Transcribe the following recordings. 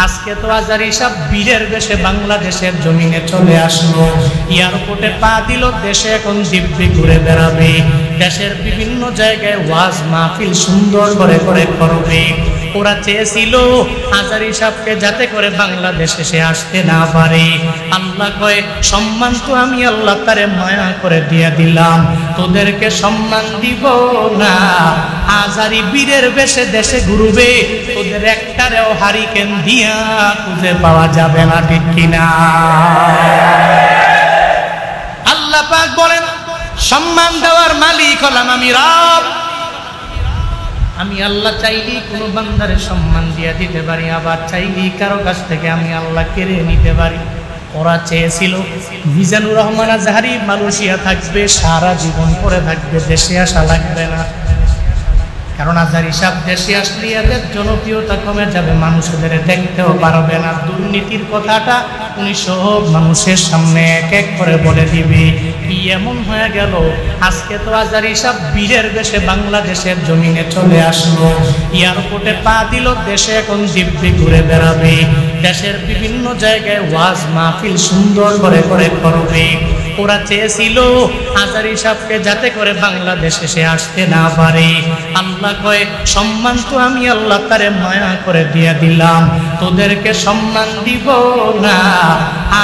আজকে তো আজারি সাহেব বীরের বেশে বাংলাদেশের জমিনে চলে আসলো, এয়ারপোর্টে পা দিল, দেশে এখন দিব্যি ঘুরে বেড়াবে, দেশের বিভিন্ন জায়গায় ওয়াজ মাহফিল সুন্দর করে করে করবে। ওরা চেয়েছিল আজারি সাহেবকে যাতে করে বাংলাদেশে সে আসতে না পারে। আল্লাহ কয় সম্মান তো আমি আল্লাহ তারে মায়া করে দিয়ে দিলাম, তোদেরকে সম্মান দিব না। আজারি বীরের বেশে দেশে ঘুরবে, তোদের একটারেও হারিকেন দিয়া খুঁজে পাওয়া যাবে না, ঠিক কিনা? আল্লাহ পাক বলেন সম্মান দেওয়ার মালিক হলাম আমি রব। আমি আল্লাহ চাইলেই কোনো বান্দারে সম্মান দিয়ে দিতে পারি, আবার চাইলেই কারো কাছ থেকে আমি আল্লাহ কেড়ে নিতে পারি। ওরা চেয়েছিল মিজানুর রহমান আজহারি মালয়েশিয়া থাকবে, সারা জীবন পরে থাকবে, দেশে আসা লাগবে না। কারণ আজহারি সাহেব দেশে আসলে এদের জনপ্রিয়তা কমে যাবে, মানুষদের দেখতেও পারবে না। দুর্নীতির কথাটা উনি সব মানুষের সামনে এক এক করে বলে দিবে। কি এমন হয়ে গেল, আজকে তো আজহারি সাহেব বীরের বেশে বাংলাদেশের জমিনে চলে আসলো, এয়ারপোর্টে পা দিল, দেশে এখন দিব্যি ঘুরে বেড়াবে, দেশের বিভিন্ন জায়গায় ওয়াজ মাহফিল সুন্দর করে করে করবে। ওরা চেয়েছিল আজারি সাহেবকে যাতে করে বাংলাদেশে সে আসতে না পারে। আল্লাহ কয় সম্মান তো আমি আল্লাহ তারে মায়া করে দিয়ে দিলাম, তোদেরকে সম্মান দিব না।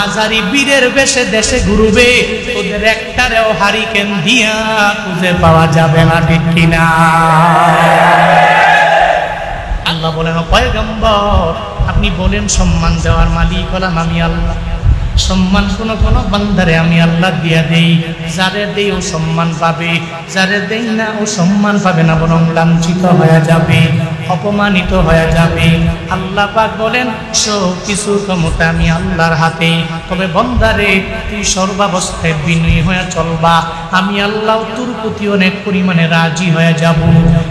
আজারি বীরের বেশে দেশে ঘুরবে, তোদের একটারেও হারিকেন দিয়া খুঁজে পাওয়া যাবে না, ঠিক কিনা? আল্লাহ বলেন পয়গম্বর আপনি বলেন সম্মান দেওয়ার মালিক হলাম আমি আল্লাহ। সম্মান কোন কোন বান্দারে আমি আল্লাহ দিয়া দেই, যারে দেই ও সম্মান পাবে, যারে দেই না ও সম্মান পাবে না, বরং লাঞ্ছিত হয়ে যাবে, অপমানিত হয়ে যাবে। আল্লাহ পাক বলেন সব কিছু ক্ষমতা আমি আল্লাহর হাতে, তবে বান্দারে তুই সর্বাবস্থায় বিনয়ী হয়ে চলবা, আমি আল্লাহ তোর প্রতি অনেক পরিমাণে রাজি হয়ে যাব।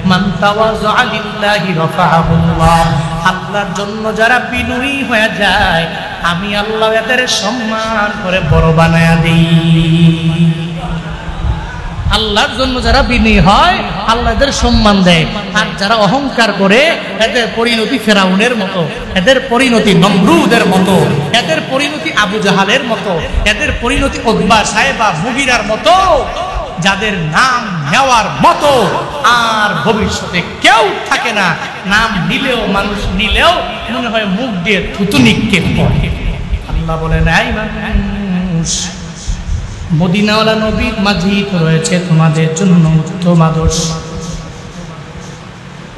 মান তাওয়াযা লিল্লাহি রাফাহুল্লাহ, আল্লাহর জন্য যারা বিনয়ী হয়ে যায় আমি আল্লাহ এদের সম্মান করে বড় বানায়া দিই। আল্লাহর জন্য যারা বিনয়ী হয় আল্লাহ এদের সম্মান দেয়, আর যারা অহংকার করে এদের পরিণতি ফেরাউনের মতো, এদের পরিণতি নমরুদের মতো, এদের পরিণতি আবু জাহালের মতো, এদের পরিণতি উতবা সাইবা মুগিরার মতো, যাদের নাম নেওয়ার মতো আর ভবিষ্যতে কেউ থাকে না। নাম নিলেও মানুষ নিলেও মনে হয় মুখ দিয়ে থুতু নিক্ষেপ করে। আল্লাহ বলেন এই মানুষ, মদিনাওয়ালা নবীর মাঝেই তো রয়েছে তোমাদের জন্য উত্তম আদর্শ,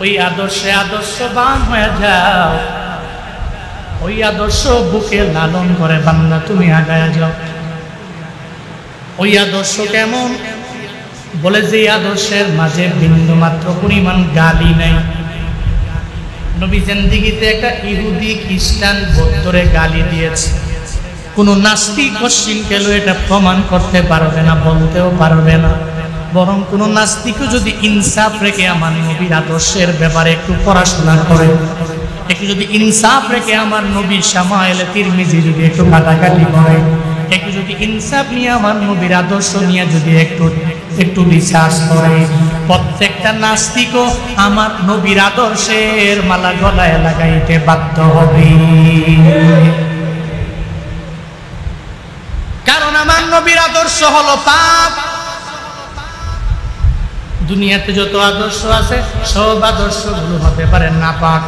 ওই আদর্শে আদর্শবান হয়ে যাও, ওই আদর্শ বুকে লালন করে বান্দা তুমি আগায়া যাও। ওই আদর্শ কেমন? বলে যে আদর্শের মাঝে বিন্দু মাত্র পরিমাণ গালি নাই। নবী জিন্দেগিতে একটা ইহুদি খ্রিস্টান বৌদ্ধরে গালি দিয়েছে, কোন নাস্তিক পশ্চিম কেন এটা প্রমাণ করতে পারবে না, বলতেও পারবে না। বরং কোন নাস্তিকও যদি ইনসাফ রেখে আমার নবীর আদর্শের ব্যাপারে একটু পড়াশোনা করে, একটু যদি ইনসাফ রেখে আমার নবীর শামায়েলে তিরমিজি যদি একটু কাটাকাটি করে, একটু যদি ইনসাফ নিয়ে আমার নবীর আদর্শ নিয়ে যদি একটু রিসার্চ করে, প্রত্যেকটা নাস্তিকও আমার নবীর আদর্শের মালা গলায় লাগাইতে বাধ্য হবে। কারণ আমার নবীর আদর্শ হলো পাক। দুনিয়াতে যত আদর্শ আছে সব আদর্শগুলো হতে পারে না পাক,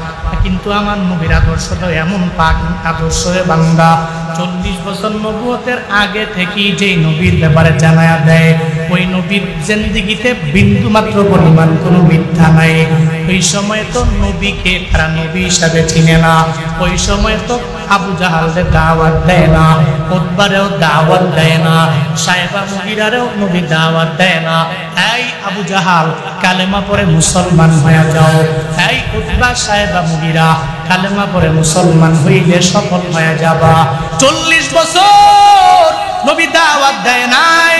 কিন্তু আমার নবীর আদর্শ তো এমন পাক আদর্শ রে বান্দা। 40 বছর নবুয়তের আগে থেকেই যেই নবীর ব্যাপারে জানায়া দেয়, ওই নবীর জিন্দেগিতে বিন্দু মাত্র পরিমাণ কোনো মিথ্যা নাই। ওই সময় তো নবীকে তারা নবী হিসাবে চিনে না, ওই সময় তো আবু জাহালদের দাওয়াত দেয় না, উতবারেও দাওয়াত দেয় না, সাইবা মুগিরারেও নবী দাওয়াত দেয় না। এই আবু জাহাল কালেমা পড়ে মুসলমান হয়ে যাও, এই উতবা সাইবা মুগিরা কালেমা পড়ে মুসলমান হইলে সফল হয়ে যাবা। 40 বছর নবী দাওয়াত দেয় নাই,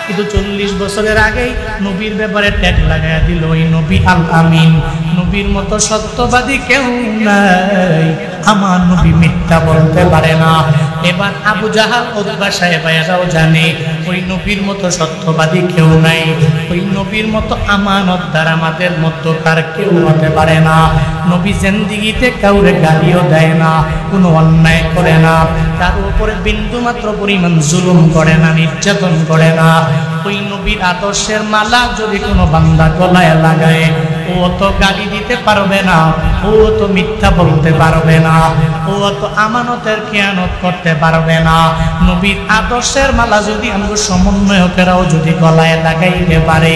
কিন্তু 40 বছরের আগেই নবীর ব্যাপারে ট্যাগ লাগাইয়া দিল ওই নবী আল আমিন। নবীর মতো সত্যবাদী কেউ নাই, আমার নবী মিথ্যা বলতে পারে না। এবার আবু জাহাল উতবা সাহেবা এরাও জানে ওই নবীর মতো সত্যবাদী কেউ নাই, ওই নবীর মতো আমানতদার আমাদের মধ্যকার কেউ হতে পারে না। নবী জিন্দেগিতে কাউরে গালিও দেয় না, কোনো অন্যায় করে না, তার উপরে বিন্দুমাত্র পরিমাণ জুলুম করে না, নির্যাতন করে না। ওই নবীর আদর্শের মালা যদি কোনো বান্দা গলায় লাগায়, ও তো গালি দিতে পারবে না, ও তো মিথ্যা বলতে পারবে না, ও তো আমানতের খেয়ানত করতে পারবে না। নবীর আদর্শের মালা যদি আমরা সমন্বয়কেরাও যদি গলায় লাগাইতে পারে,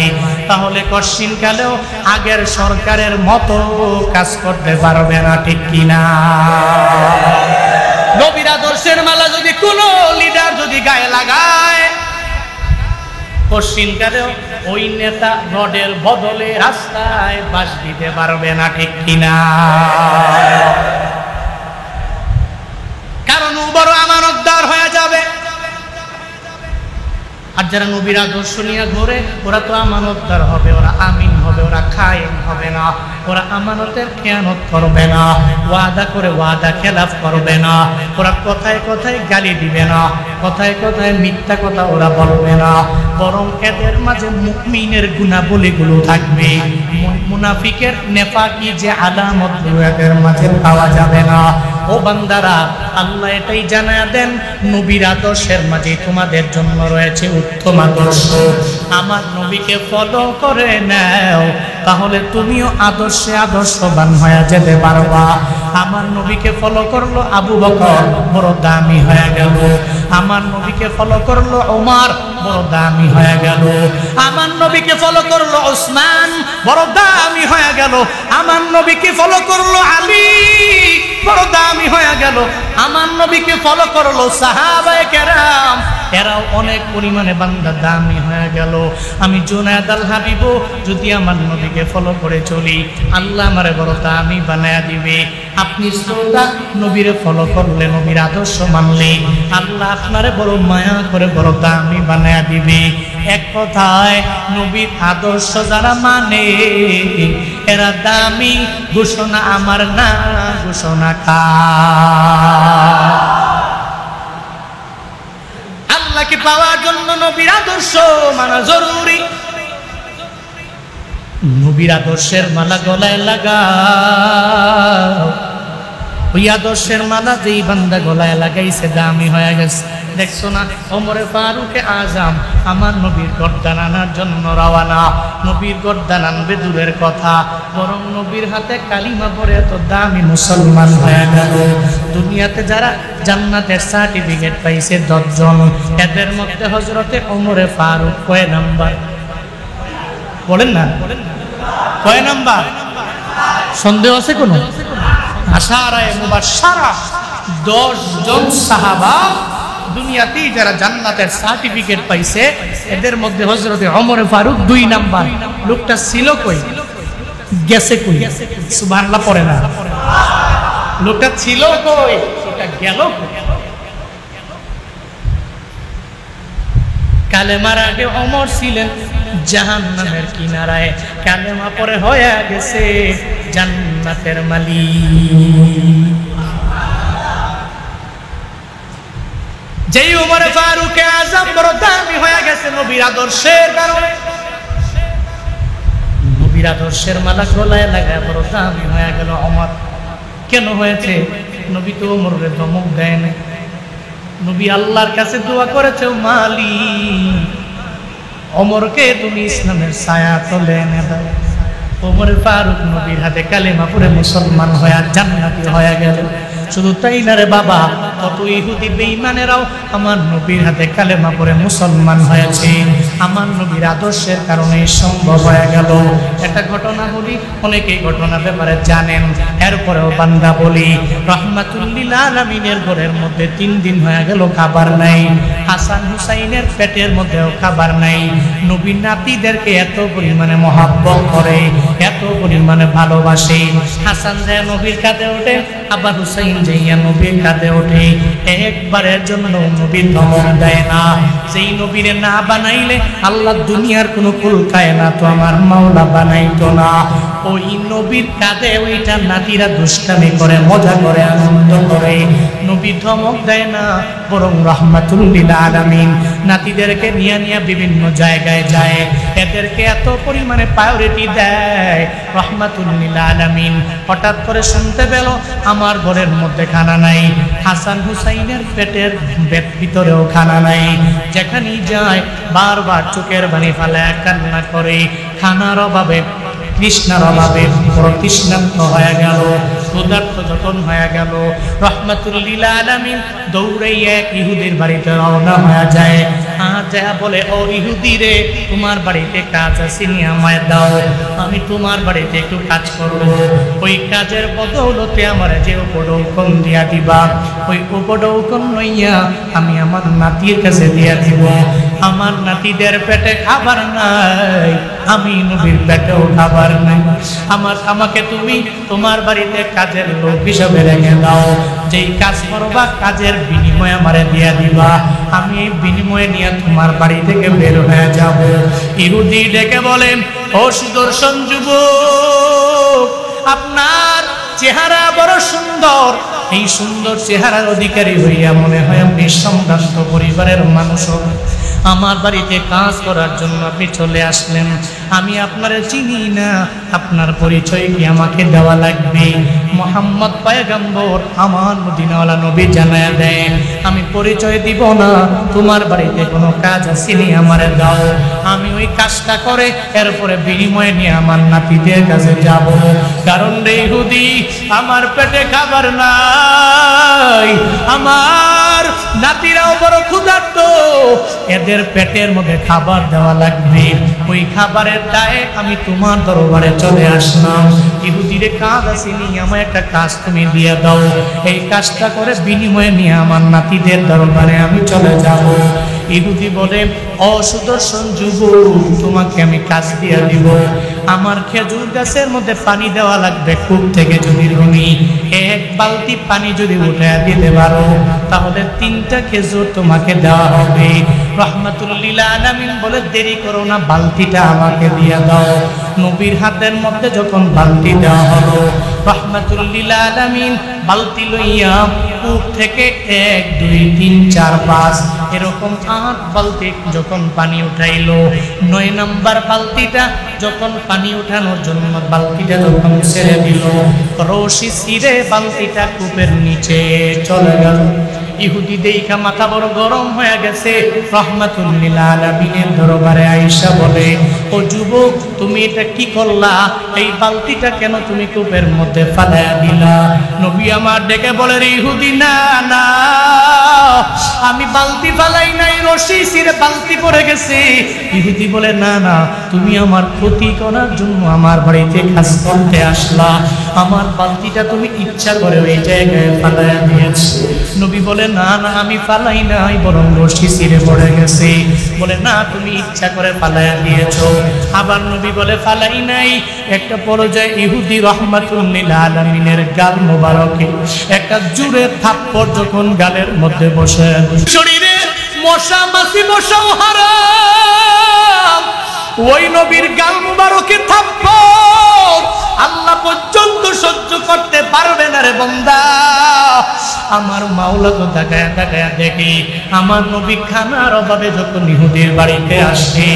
তাহলে কশিনকালেও আগের সরকারের মতো কাজ করতে পারবে না, ঠিক কিনা? নবীর আদর্শের মালা যদি কোনো লিডার যদি গায়ে লাগায়, কশিনকালেও ওই নেতা রডের বদলে রাস্তায় বাস দিতে পারবে না, ঠিক কিনা? কারণ ও বড় আমানতদার হয়ে যাবে। আর যারা নবীর আদর্শ নিয়ে ঘুরে, ওরা তো আমানতদার হবে, ওরা আমিন হবে, ওরা খায়েন হবে না, ওরা আমানতের খেয়ানত করবে না, ওয়াদা করে ওয়াদা খেলাফ করবে না, ওরা কথায় কথায় গালি দিবে না, কথায় কথায় মিথ্যা কথা ওরা বলবে না, বরং এদের মাঝে মুমিনের গুণাবলীগুলো থাকবে। মুনাফিকের নেফাকি যে আলামতগুলো এদের মাঝে পাওয়া যাবে না। ও বান্দারা, আল্লাহ এটাই জানায়া দেন, নবীর আদর্শের মাঝে তোমাদের জন্য রয়েছে উত্তম আদর্শ। আমার নবীকে ফলো করে নাও, তাহলে তুমিও আদর্শে আদর্শবান হয়ে যেতে পারবা। আমার নবীকে ফলো করলো আবু বকর, বড় দামি হয়ে গেল। আমার নবীকে ফলো করলো ওমর, বড় দামি হয়ে গেল। আমার নবীকে ফলো করলো ওসমান, বড় দামি হয়ে গেল। আমার নবীকে ফলো করলো আলী, বড় দামি হয়ে গেল। আমার নবীকে ফলো করলো সাহাবায়ে কেরাম, এরাও অনেক পরিমাণে বান্দা দামি হয়ে গেল। আমি জুনায়েদ আল হাবিবও যদি আমার নবীকে ফলো করে চলি, আল্লাহ আমারে বড় দামি বানায়া দিবে। আপনি শ্রোতা, নবীরে ফলো করলে, নবীর আদর্শ মানলে, আল্লাহ আপনারে বড় মায়া করে বড় দামি বানায়া দিবে। এক কথায়, নবীর আদর্শ যারা মানে, এরা দামি ঘোষণা আমার না, ঘোষণা কা। আল্লাহকে পাওয়ার জন্য নবীর আদর্শ মানা জরুরি। নবীর আদর্শের মালা গলায় লাগাও। ওই আদর্শের মালা যেই বান্দা গলায় লাগাইছে, দামি হয়ে গেছে। দেখছো না, ওমরে ফারুকে আজম আমার নবীর গর্দান আনার জন্য রওয়ানা। নবীর গর্দান আনবে দূরের কথা, বরং নবীর হাতে কালিমা পড়ে এত দামি মুসলমান হয়ে গেল। দুনিয়াতে যারা জান্নাতের সার্টিফিকেট পাইছে 10 জন, এদের মধ্যে হযরতে ওমরে ফারুক কয় নাম্বার? বলেন না, কয় নাম্বার? সন্দেহ আছে কোনো? আশারায়ে মুবাশশারা 10 জন সাহাবা দুনিয়াতেই যারা জান্নাতের সার্টিফিকেট পাইছে, এদের মধ্যে হযরতে ওমরে ফারুক 2 নাম্বার। লোকটা ছিল কই? গেছে কই? সুবহানাল্লাহ পড়ে না। লোকটা ছিল কই? লোকটা গেল কই? কালেমার আগে ওমর ছিলেন জাহান্নামের কিনারায়, কালেমা পরে হয়ে গেছে জান্নাতের মালিক। যেই ওমরে ফারুকে আজম বড় দামি হয়ে গেছে নবীর আদর্শের কারণে, নবীর আদর্শের মালা গলায় লাগায় বড় দামি হয়ে গেল ওমর। কেন হয়েছে? নবী তো ওমরে ধমক দেয় না, নবী আল্লাহর কাছে দোয়া করেছে, মালিক ওমরকে তুমি ইসলামের ছায়া তলে এনে দাও। ওমরে ফারুক নবীর হাতে কালেমা পড়ে মুসলমান হয়ে জান্নাতি হয়ে গেল। শুধু তাই না রে বাবা, কত ইহুদি বেঈমানেরাও আমার নবীর হাতে কালেমা পড়ে মুসলমান হয়েছে। আমার নবীর আদর্শের কারণে সম্ভব হয়ে গেল। একটা ঘটনা বলি, অনেকেই ঘটনা ব্যাপারে জানেন, এরপরেও বান্দা বলি। রাহমাতুল লিল আলামিনের ঘরের মধ্যে 3 দিন হয়ে গেল খাবার নাই। হাসান হুসাইনের পেটের মধ্যেও খাবার নাই। নবীর নাতিদেরকে এত পরিমাণে মহব্বত করে, এত পরিমাণে ভালোবাসে। হাসান যায় নবীর কাঁধে ওঠে, আবার হুসাইন যাইয়া নবীর কাঁধে ওঠে। একবারের জন্য নবীর ধমক দেয় না। সেই নবীরে না বানাইলে আল্লাহ দুনিয়ার কোনো কুল কায়নাত তো আমার মাওলা বানাইতো না। ওই নবীর কাঁধে ওইটা নাতিরা দুষ্টামি করে, মজা করে, আনন্দ করে। নবী নবী ধমক দেয় না, বরং রাহমাতুল লিল আলামিন নাতিদেরকে নিয়ে নিয়ে বিভিন্ন জায়গায় যায়, এদেরকে এত পরিমাণে প্রায়োরিটি দেয়। রাহমাতুল লিল আলামিন হঠাৎ করে শুনতে পেল আমার ঘরের মধ্যে খানা নাই, হাসান হুসাইনের পেটের ভিতরেও খানা নাই। যেখানেই যায় বারবার চোখের পানি ফেলায় কান্না করে, খানার অভাবে তৃষ্ণার অভাবে বড় তৃষ্ণার্ত হয়ে গেল, ক্ষুধার্ত যখন হয়ে গেল, রাহমাতুল লিল আলামিন দৌড়ে এক ইহুদির বাড়িতে রওনা হয়ে যায়। যা বলে, ও ইহুদি রে, তোমার বাড়িতে কাজ আছে, নিয়ে আমায় দাও, আমি তোমার বাড়িতে একটু কাজ করব। ওই কাজের বদৌলতে আমার যে উপঢৌকন দিয়া দিবা, ওই উপঢৌকন লইয়া আমি আমার নাতির কাছে দিয়া দিব। আমার নাতিদের পেটে খাবার নাই, আমি নবীর পেটেও খাবার নাই। আমাকে তুমি তোমার বাড়িতে কাজের লোক হিসাবে রেখে দাও, যেই কাজ করবা কাজের বিনিময়ে আমারে দিয়া দিবা, আমি এই বিনিময়ে নিয়ে তোমার বাড়ি থেকে বের হয়ে যাব। ইহুদি ডেকে বলেন, ও সুদর্শন যুবক, আপনার চেহারা বড় সুন্দর, এই সুন্দর চেহারার অধিকারী হইয়া মনে হয় আপনি সম্ভ্রান্ত পরিবারের মানুষ। আমার বাড়িতে কাজ করার জন্য আপনি চলে আসলেন, আমি আপনারে চিনি না, আপনার পরিচয় কি আমাকে দেওয়া লাগবে? মুহাম্মদ পয়গম্বর আমার মদিনাওয়ালা নবী জানায়া দেয়, আমি পরিচয় দিব না, তোমার বাড়িতে কোনো কাজ আসেনি, আমারে দাও, আমি ওই কাজটা করে এরপরে বিনিময়ে নিয়ে আমার নাতিদের কাছে যাব। কারণ রে ইহুদি, আমার পেটে খাবার নাই, আমার নাতিরাও বড় ক্ষুধার্ত, এদের পেটের মধ্যে খাবার দেওয়া লাগবে, ওই খাবারের দায়ে আমি তোমার দরবারে চলে আসলাম। ইহুদিরে কাজ আসেনি, আমার একটা কাজ তুমি দিয়ে দাও, এই কাজটা করে বিনিময়ে নিয়ে আমার নাতিদের দরবারে আমি চলে যাব। ইহুদি বলে, ও সুদর্শন যুবক, তোমাকে আমি কাজ দিয়ে দিব, আমার খেজুর গাছের মধ্যে পানি দেওয়া লাগবে, কূপ থেকে যদি তুমি এক বালতি পানি যদি উঠে দিতে পারো, তাহলে 3টা খেজুর তোমাকে দেওয়া হবে। রাহমাতুল লিল আলামিন বলে, দেরি করো না, বালতিটা আমাকে দিয়ে দাও। নবীর হাতের মধ্যে যখন বালতি দেওয়া হলো, রাহমাতুল লিল আলামিন বালতি লইয়া কূপ থেকে 1 2 3 4 5 এরকম 8 বালতি যখন পানি উঠাইলো, 9 নম্বর বালতিটা যখন পানি উঠানোর জন্য বালতিটা যখন ছেড়ে দিল, রশি ছিঁড়ে বালতিটা কূপের নিচে চলে গেল। ইহুদি দেখা মাথা বড় গরম হয়ে গেছে, রাহমাতুল লিল আলামিনের দরবারে আয়েশা বলে, ও যুবক, তুমি এটা কি করলা? এই বালতিটা কেন তুমি কূপের মধ্যে ফালাইয়া দিলা? নবী আমার ডেকে বলে, ইহুদি, না না, আমি বালতি ফালাই নাই, রশি ছিঁড়ে বালতি পড়ে গেছে। ইহুদি বলে, না না, তুমি আমার ক্ষতি করার জন্য আমার বাড়িতে কাজ করতে আসলা, আমার বালতিটা তুমি ইচ্ছা করে ওই জায়গায় ফালাইয়া দিয়েছো। নবী বলে, না না, আমি ফালাই নাই, বরং রশি ছিঁড়ে পড়ে গেছে। বলে, না, তুমি ইচ্ছা করে ফালাইয়া দিয়েছো। আবার নবী বলে, ফালাই নাই। একটা পর্যায়ে ইহুদি রাহমাতুল লিল আলামিনের গাল মোবারকে একটা জোরে থাপ্পড় যখন গালের মধ্যে বসে, শরীরে মশা মাছি মশাও হারাম, ওই নবীর গাল মোবারকে থাপ্পড় আল্লাহ পর্যন্ত সহ্য করতে পারবে না রে বান্দা। আমার মাওলা তো তাকায়া তাকায়া দেখি, আমার নবী খানার অভাবে যখন ইহুদির বাড়িতে আসে,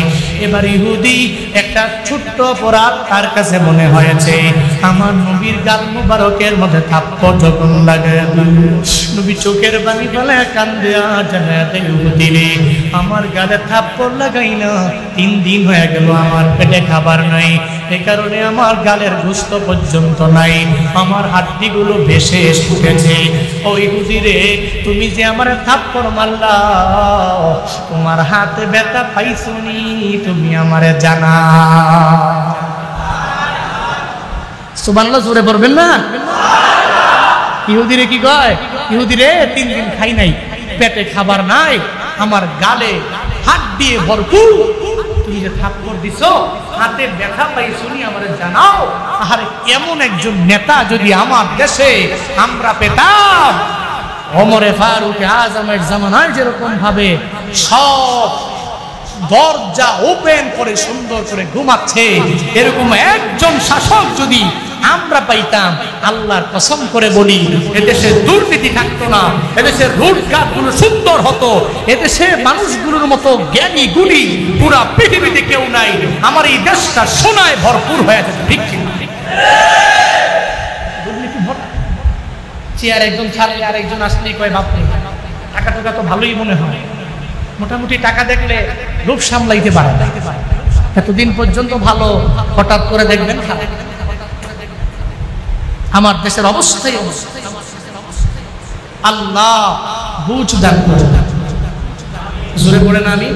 এবার ইহুদি একটা ছোট্ট অপরাধ তার কাছে মনে হয়েছে, আমার নবীর গাল মুবারকের মধ্যে থাপ্পড় যখন লাগায় দিল, নবী চোখের পানি ফেলে কান্দে জানাতে, ইহুদি রে, আমার গালে থাপ্পড় লাগাই না, 3 দিন হয়ে গেল আমার পেটে খাবার নাই, এই কারণে আমার গালের গোশত পর্যন্ত নাই, আমার হাড্ডিগুলো ভেসে উঠেছে। ও ইহুদি রে, তুমি যে আমার থাপ্পড় মারলা, তোমার হাতে ব্যথা পাইছনি, তুমি আমারে জানা। সুবহানাল্লাহ জোরে পড়বেন না? ইহুদি রে কি কয়? ইহুদি রে, 3 দিন খাই নাই, পেটে খাবার নাই, আমার গালে হাত দিয়ে ভরপুর, তুমি যে থাপ্পড় দিছো, হাতে ব্যথা পাইছনি, আমারে জানাও। আর এমন একজন নেতা যদি আমার দেশে আমরা পেতাম, ওমরে ফারুক আজমের জামানায় যেরকম ভাবে সব দরজা ওপেন করে সুন্দর করে ঘুমাচ্ছে, এরকম একজন শাসক যদি আমরা পাইতাম, আল্লাহর কসম করে বলি এদেশে দুর্নীতি থাকতো না, এদেশের রোডঘাটগুলো সুন্দর হতো, এদেশে মানুষগুলোর মতো জ্ঞানী গুণী পুরা পৃথিবীতে কেউ নাই। আমার এই দেশটা সোনায় ভরপুর হয়ে যেত। ঠিক ঠিক দুর্নীতি ভরা। চেয়ার একজন ছাড়লে আর একজন আসলেই কয় বাপ নেই, টাকা টাকা তো ভালোই মনে হয়, মোটামুটি টাকা দেখলে লোভ সামলাইতে পারে না। এতদিন পর্যন্ত ভালো, হঠাৎ করে দেখবেন খারাপ। আমার দেশের অবস্থাই আল্লাহ বুঝ দান করে। জোরে পড়ে না আমি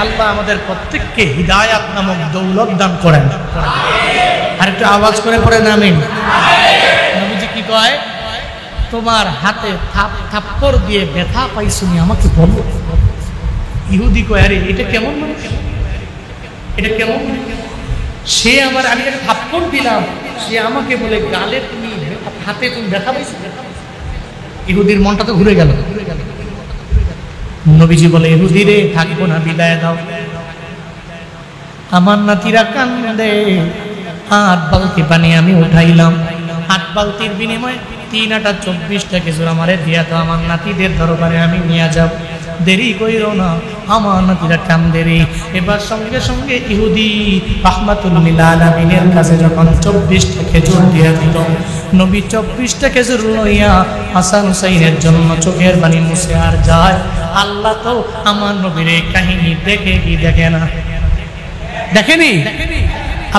আল্লাহ আমাদের প্রত্যেককে হিদায়াত নামক দৌলত দান করেন। আর একটু আওয়াজ করে পড়ে না আমি। নবীজি কি কয়? তোমার হাতে থাপ্পড় দিয়ে ব্যথা পাইছুনি আমাকে বলো। ইহুদি কয় আরে এটা কেমন মানে, এটা কেমন? সে আমার, আমি তাকে থাপ্পড় দিলাম, সে আমাকে বলে গালে তুমি হাতে তুমি ব্যথা পাইছো। ইহুদির মনটা তো ঘুরে গেল। নবীজি বলে ইহুদি রে থাকবো না, বিদায় দাও। আমার নাতিরা কান্দে, 8 বালতি পানি আমি উঠাইলাম, 8 বালতির বিনিময়ে 3 আটা 24টা খেজুর আমারে দিয়া দাও, আমার নাতিদের দরবারে আমি নিয়ে যাব। দেরি কইরো না, আমার নাতিরা কান্দে রে। এবার সঙ্গে সঙ্গে ইহুদি রাহমাতুল লিল আলামিনের কাছে যখন 24টা খেজুর দিয়া দিল, নবী 24টা খেজুর লইয়া হাসান হুসাইনের জন্য চোখের পানি মুছে আর যায়। আল্লাহ তো আমার নবীর এই কাহিনী দেখে কি দেখে না? দেখেনি?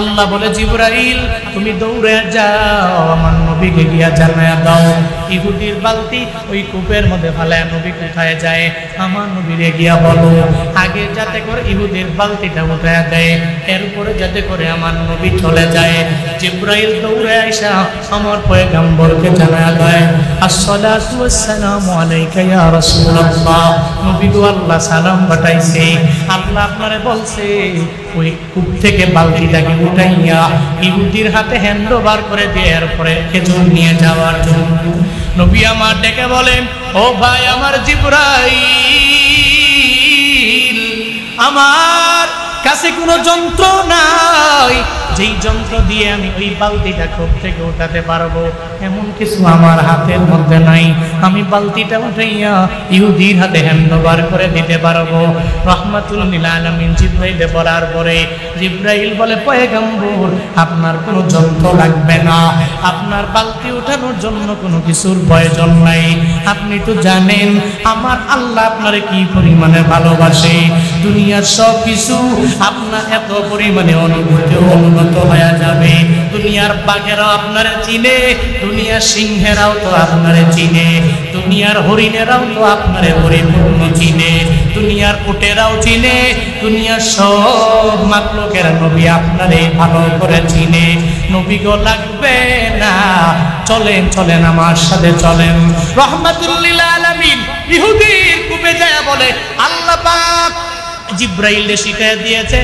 আল্লাহ বলে জিবরাইল তুমি দৌড়ে যাও, আমার নবীকে গিয়া জানায়া দাও ইহুদির বালতি ওই কূপের মধ্যে ফেলায়। নবী কোথায় যায়? আমার নবীরে গিয়া বলো আগে যাতে করে ইহুদির বালতিটা উঠায়া দেয়, এরপরে যাতে করে আমার নবী চলে যায়। জিবরাইল দৌড়ে আইসা আমার পয়গম্বরকে জানায়া দেয় আসসালাতু ওয়াসসালামু আলাইকা ইয়া রাসূলুল্লাহ। নবী গো আল্লাহ সালাম পাঠাইছে, আল্লাহ আপনারে বলছে ওই কূপ থেকে বালতিটাকে উঠাইয়া ইহুদির হাতে হ্যান্ড ওভার করে দিয়ে এরপরে খেজুর নিয়ে যাওয়ার জন্য। নবী আমার ডেকে বলেন ও ভাই আমার জিবরাইল, আমার কাছে কোনো যন্ত্র নাই যেই যন্ত্র দিয়ে আমি ওই বালতিটা কূপ থেকে উঠাতে পারবো, এমন কিছু আমার হাতের মধ্যে নাই। আমি বালতিটা উঠাইয়া ইহুদির হাতে হ্যান্ড ওভার করে দিতে পারবো। রাহমাতুল লিল আলামিন জিবরাইলে বলার পরে জিবরাইল বলে পয়গম্বর আপনার কোনো যন্ত্র লাগবে না, আপনার বালতি উঠানোর জন্য কোনো কিছুর প্রয়োজন নাই। আপনি তো জানেন আমার আল্লাহ আপনারে কি পরিমাণে ভালোবাসে, দুনিয়ার সব কিছু আপনার এত পরিমাণে অনুগত হয়ে যাবে। দুনিয়ার বাঘেরাও আপনারে চিনে, দুনিয়ার সিংহেরাও তো আপনারে চিনে, দুনিয়ার হরিণেরাও তো আপনারে পরিপূর্ণ চিনে, দুনিয়ার উটেরাও চিনে, দুনিয়ার সব মাখলুকেরা নবী আপনারে ভালো করে চিনে। নবী গো লাগবে না, চলেন চলেন আমার সাথে চলেন। রাহমাতুল লিল আলামিন ইহুদির কূপে যায় বলে আল্লাহ পাক জিবরাইলকে শিখায়া দিয়েছে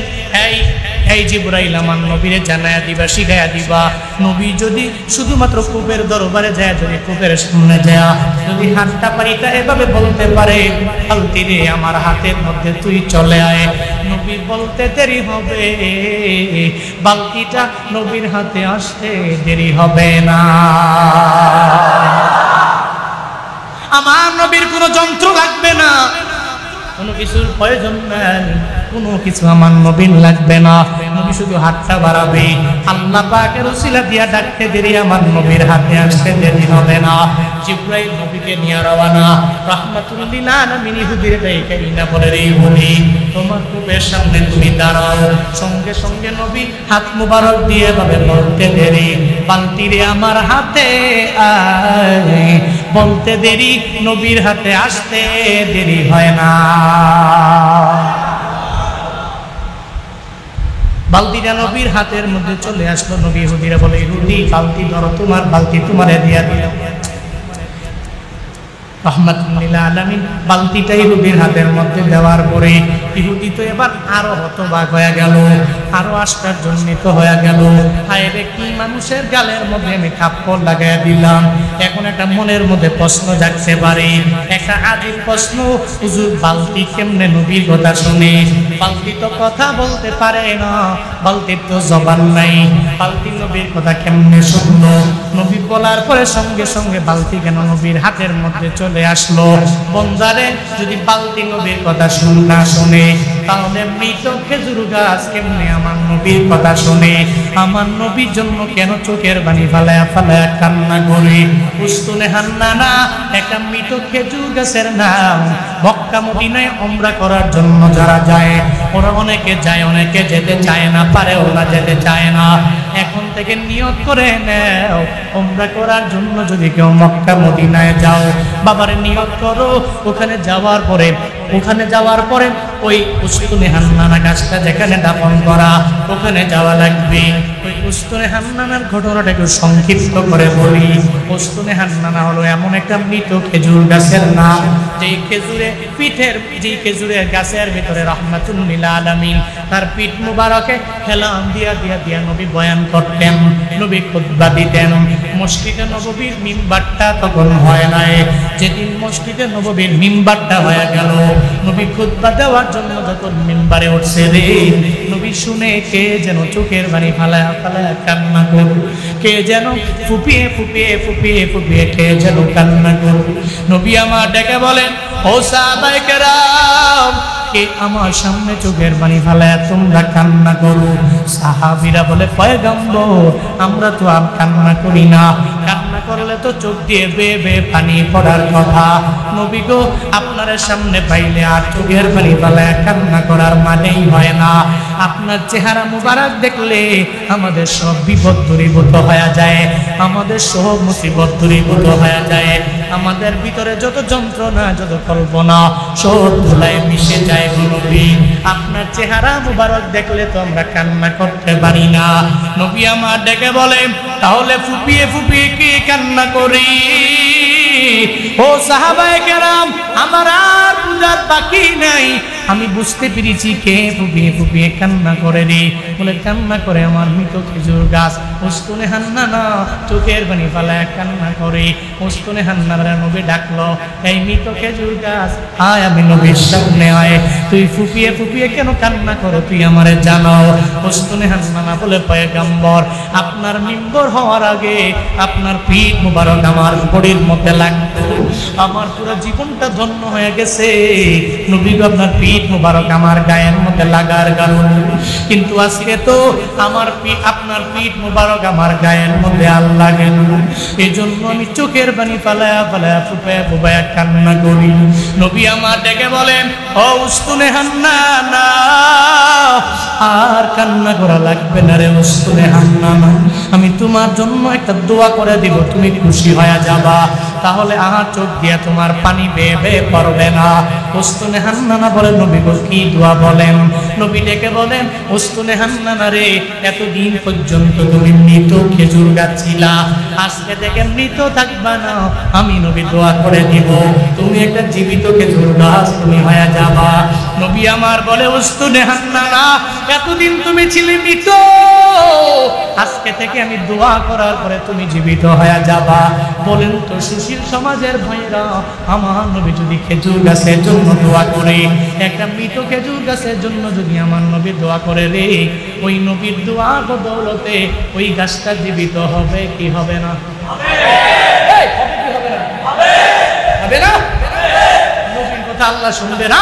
এই জিবরাইল আমার নবীরে জানায়া দিবা, শিখায়া দিবা। নবী যদি শুধুমাত্র কূপের দরবারে যায়, যদি কূপের সামনে যায় যদি হাতটা পারিটা এভাবে বলতে পারে বালতি রে আমার হাতের মধ্যে তুই চলে আয়, নবী বলতে দেরি হবে, বালতিটা নবীর হাতে আসতে দেরি হবে না। আমার নবীর কোনো যন্ত্র লাগবে না, কোনো কিছুর প্রয়োজন নাই, কোনো কিছু আমার নবীর লাগবে না। নবী শুধু হাতটা বাড়াবে, আল্লাহ পাকের উসিলা দিয়া ডাকতে দেরি আমার নবীর হাতে আসতে দেরি হবে না। জিবরাইল নবীকে নিয়ে রওনা। রাহমাতুল লিল আলামিন ইহুদির দায়িকা বলে রে ইহুদি তোমার কূপের সামনে তুমি দাঁড়াও। সঙ্গে সঙ্গে নবী হাত মুবারক দিয়ে ভাবে বলতে দেরি বালতি রে আমার হাতে আয়, বলতে দেরি নবীর হাতে আসতে দেরি হয় না। বালতিটা নবীর হাতের মধ্যে চলে আসলো। নবী ইহুদিরা বলে ইহুদি বালতি ধরো, তোমার বালতি তোমারে দিয়া দিল। রাহমাতুল লিল আলামিন বালতিটা ইহুদির হাতের মধ্যে দেওয়ার পরে ইহুদি তো এবার আরো হতবাক হয়ে গেল। আরো আশ্চর্যান্বিত হয়ে গেল। হায় রে, কি মানুষের গালের মধ্যে আমি থাপ্পড় লাগাই দিলাম। এখন একটা মনের মধ্যে প্রশ্ন জাগতে পারে, একটা আজীব প্রশ্ন, হুজুর বালতি কেমনে নবীর কথা শুনে? বালতি তো কথা বলতে পারে না, বালতির তো জবান নাই, বালতি নবীর কথা কেমনে শুনলো? নবী বলার পরে সঙ্গে সঙ্গে বালতি কেন নবীর হাতের মধ্যে চলে আসলো? বন্দারে, যদি বালতি নবীর কথা না শুনে, তাহলে মৃত খেজুর গাছ কেমনে আমার নবীর কথা শুনে? আমার নবীর জন্য কেন চোখের পানি ফালায়া ফালায়া কান্না করে? উস্তুনে হান্নানা একটা মৃত খেজুর গাছের নাম। মক্কা মদিনায় উমরা করার জন্য যারা যায়, ওরা অনেকে যায়, অনেকে যেতে চায় না, পারে ওরা যেতে চায় না। এখন থেকে নিয়ত করে নাও, উমরা করার জন্য যদি কেউ মক্কা মদিনায় যাও, বাবারে নিয়ত করো, ওখানে যাওয়ার পরে ওই উস্তুনে হান্নানা গাছটা যেখানে দাফন করা, ওখানে যাওয়া লাগবে। ওই উস্তুনে হান্নানার ঘটনাটা একটু সংক্ষিপ্ত করে বলি। উস্তুনে হান্নানা হলো এমন একটা মৃত খেজুর গাছের নাম, যেই খেজুরের গাছের ভিতরে রাহমাতুল লিল আলামিন তার পিঠ মুবারকে হেলান দিয়া নবী বয়ান করতেন, নবী খুতবা দিতেন। মসজিদে নববীর মিম্বারটা তখন হয় নাই। যেদিন মসজিদে নববীর মিম্বারটা হয়ে গেল, নবী খুতবা দেওয়ার জন্য যখন মিম্বারে উঠছে রে, নবী শুনে কে যেন চোখের পানি ফালায়া ফালায়া কান্না করল, কে যেন ফুপিয়ে কে যেন কান্না করল। নবী আমার ডেকে বলেন, ও সাহাবায়ে কেরাম, কে আমার সামনে চোখের পানি ফালায়া তোমরা কান্না করো? সাহাবীরা বলে, পয়গম্বর, আমরা তো আর কান্না করি না, কান্না করলে তো চোখ দিয়ে বেয়ে পানি পড়ার কথা। নবী গো, আপনার সামনে পাইলে আর চোখের পানি ফালায়া কান্না করার মানেই হয় না। আপনার চেহারা মুবারক দেখলে আমাদের সব বিপদ দূরীভূত হয়ে যায়, আমাদের সব মুসিবত দূরীভূত হয়ে যায়, আমাদের ভিতরে যত যন্ত্রণা, যত কল্পনা, সব ধুলায় মিশে যায়। নবী, আপনার চেহারা মুবারক দেখলে তো আমরা কান্না করতে পারি না। নবী আমার ডেকে বলে, তাহলে ফুপিয়ে কি কান্না করি? ও সাহাবায়ে কেরাম, আমার আর বুঝার বাকি নাই, আমি বুঝতে পেরেছি কে ফুপিয়ে কান্না করে রে। বলে, কান্না করে আমার মৃত খেজুর গাছ। উস্তুনে হান্নানা চোখের পানি ফালায় কান্না করে। উস্তুনে হান্নানা নবী ডাকলো, এই মৃত খেজুর গাছ, আয় আমি নবীর সামনে আয়, তুই ফুপিয়ে কেন কান্না করো, তুই আমারে জানাও। উস্তুনে হান্নানা বলে, পয়গম্বর, আপনার মিম্বর হওয়ার আগে আপনার পিঠ মুবারক আমার বডির মধ্যে লাগতো, আমার পুরো জীবনটা ধন্য হয়ে গেছে। নবী গো, আপনার পিঠ মুবারক আমার গায়ের মধ্যে লাগার কারণে, কিন্তু আজকে তো আপনার পিঠ মুবারক আমার গায়ের মধ্যে আর লাগে না, এই জন্য আমি চোখের পানি ফালায়া ফুপায়া কান্না করি। নবী আমার ডেকে বলেন, ও উস্তুনে হান্নানা, আর কান্না করা লাগবে না রে উস্তুনে হান্নানা, আমি তোমার জন্য একটা দোয়া করে দিব, তুমি খুশি হয়ে যাবা, তাহলে আমার চোখ দিয়ে তোমার পানি বেয়ে পড়বে না। উস্তুনে হান্নানা বলে, নবী গো, কি দোয়া বলেন? নবী ডেকে বলেন, উস্তুনে হান্নানা রে, এতদিন পর্যন্ত তুমি মৃত খেজুর গাছ ছিলা, আজকে থেকে মৃত থাকবা না, আমি নবী দোয়া করে দিব, তুমি একটা জীবিত খেজুর গাছ তুমি হয়ে যাবা। নবী আমার বলে, উস্তুনে হান্নানা, এতদিন তুমি ছিলে মৃত, আজকে থেকে আমি দোয়া করার পরে তুমি জীবিত হয়ে যাবা। বলেন তো সুশীল সমাজের ভাইরা, আমার নবী যদি খেজুর গাছের জন্য দোয়া করে, একটা মৃত খেজুর গাছের জন্য যদি আমার নবী দোয়া করে রে, ওই নবীর দোয়া বদৌলতে ওই গাছটা জীবিত হবে কি হবে না? হবে না? নবীর কথা আল্লাহ শুনবে না?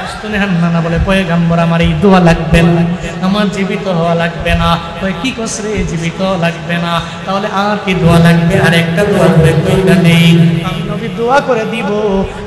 উস্তুনে হান্নানা বলে, পয়গম্বর, আমার এই দোয়া লাগবে না, আমার জীবিত হওয়া লাগবে না। কই, কি কস রে, জীবিত লাগবে না, তাহলে আর কি দোয়া লাগবে? আর একটা দোয়া করে কইটা নেই, আমি নবী দোয়া করে দিব,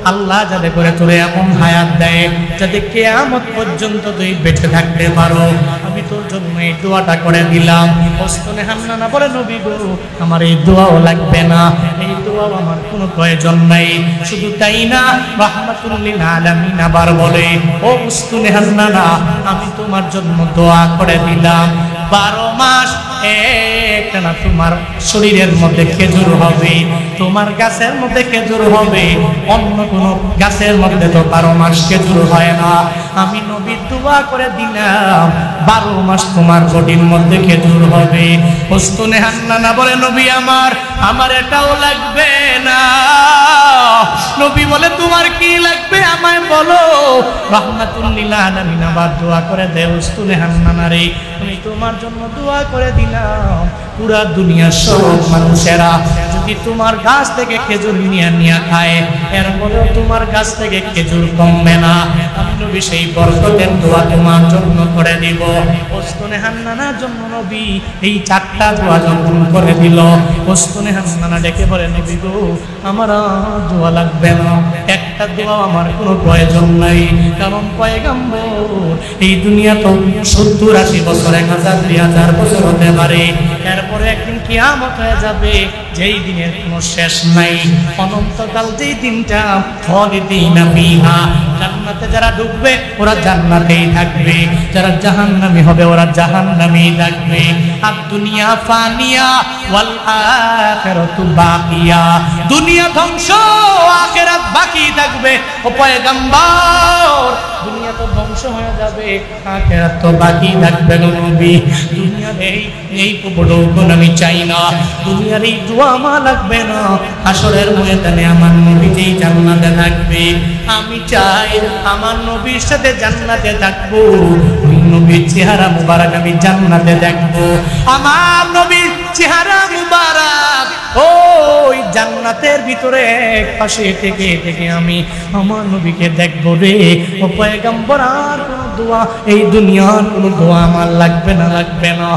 আল্লাহ যাতে করে তোরে এমন হায়াত দেয় যাতে কিয়ামত পর্যন্ত তুই বেঁচে থাকতে পারো, আমি তোর জন্য এই দোয়াটা করে দিলাম। উস্তুনে হান্নানা বলে, নবী গো, আমার এই দোয়াও লাগবে না, এই দোয়াও আমার কোনো প্রয়োজন নাই। শুধু তাই না, রাহমাতুল লিল আলামিন আবার বলে, ও উস্তুনে হান্নানা, আমি তোমার জন্য দোয়া করে দিলাম, 12 মাস একটা না তোমার শরীরের মধ্যে খেজুর হবে, তোমার গাছের মধ্যে খেজুর হবে, অন্য কোনো গাছের মধ্যে তো 12 মাস খেজুর হয় না। আমি নবী দোয়া করে দিলাম 12 মাস তোমার বডির মধ্যে খেজুর হবে। উস্তুনে হান্নানা বলে নবী আমার এটাও লাগবে না। নবী বলে তোমার কি লাগবে আমায় বলো। রাহমাতুল লিল আলামিন আবার দোয়া করে দেয় উস্তুনে হান্নানা রে, আমি তোমার জন্য দোয়া করে দিলাম পুরা দুনিয়ার সব মানুষেরা যদি তোমার গাছ থেকে খেজুর নিয়ে খায়, এরপরেও তোমার গাছ থেকে খেজুর কমবে না। আমি নবী সেই বরকতের দোয়া তোমার জন্য করে দিব। উস্তুনে হান্নানার জন্য নবী এই 4টা দোয়া যখন করে দিল, উস্তুনে হান্নানা ডেকে বলে নবী গো আমার দোয়া লাগবে না, একটা দোয়া আমার কোনো প্রয়োজন নাই, কারণ পয়গম্বর এই দুনিয়া তো 70-80 বছর, 1000 2000 বছর হতে পারে, এরপরে একদিন কিয়ামত হয়ে যাবে যেই দিনের কোনো শেষ নাই, অনন্তকাল যেই দিনটা খালিদিনা ফিহা, জান্নাতে যারা ঢুকবে ওরা জান্নাতেই থাকবে, যারা জাহান্নামী হবে ওরা জাহান্নামেই থাকবে। আর দুনিয়া ফানিয়া ওয়াল আখিরাতু বাকিয়া, দুনিয়া ধ্বংস আখিরাত বাকি থাকবে। ও পয়গম্বর দুনিয়া তো ধ্বংস হয়ে যাবে, আখিরাত তো বাকি থাকবে নবী। দুনিয়ার এই বড় গুণ আমি চাই না, দুনিয়ার এই দোয়া আমার লাগবে না, হাসরের ময়দানে আমার নবী যেই জান্নাতে থাকবে, আমি চাই আমার নবীর সাথে জান্নাতে থাকবো, ওই নবীর চেহারা মুবারক আমি জান্নাতে দেখবো, আমার নবীর চেহারা মুবারক ওই জান্নাতের ভিতরে এক পাশে থেকে থেকে আমি আমার নবীকে দেখবো রে। ও পয়গম্বর আর কোনো দোয়া এই দুনিয়ার কোনো দোয়া আমার লাগবে না, লাগবে না।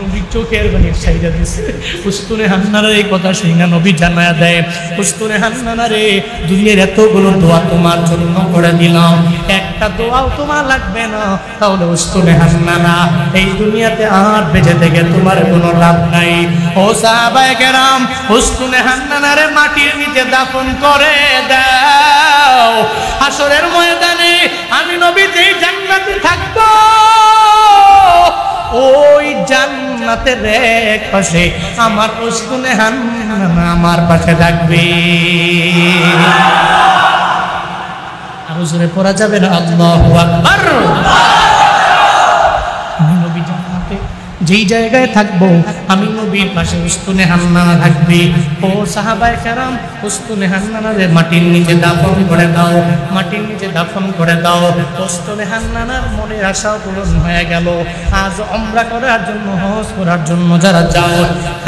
নবী চোখের পানি ছাইড়া দিছে। উস্তুনে হান্নানার এই কথা শুনে না নবী জানায়া দেয়, উস্তুনে হান্নানা রে দুনিয়ার এতগুলো দোয়া তোমার জন্য করে দিলাম, একটা দোয়াও তোমার লাগবে না, তাহলে উস্তুনে হান্নানা এই দুনিয়াতে আর বেঁচে থেকে তোমার কোনো লাভ নাই। ও সাহাবায়ে কেরাম উস্তুনে হান্নানারে মাটির নিচে দাফন করে দাও, হাসরের ময়দানে আমি নবী যেই জান্নাতে থাকবো ওই জান্নাতের এক পাশে আমার উস্তুনে হান্নানা আমার পাশে থাকবে। আর জোরে পড়া যাবে না আল্লাহু আকবার। আমি নবী জান্নাতে যেই জায়গায় থাকবো আমি নবীর পাশে উস্তুনে হান্নানা থাকবে। ও সাহাবায়ে কেরাম উস্তুনে হান্নানারে মাটির নিচে দাফন করে দাও, মাটির নিচে দাফন করে দাও। উস্তুনে হান্নানার মনের আশা পূরণ হয়ে গেল। আজ উমরা করার জন্য, হজ করার জন্য যারা যায়,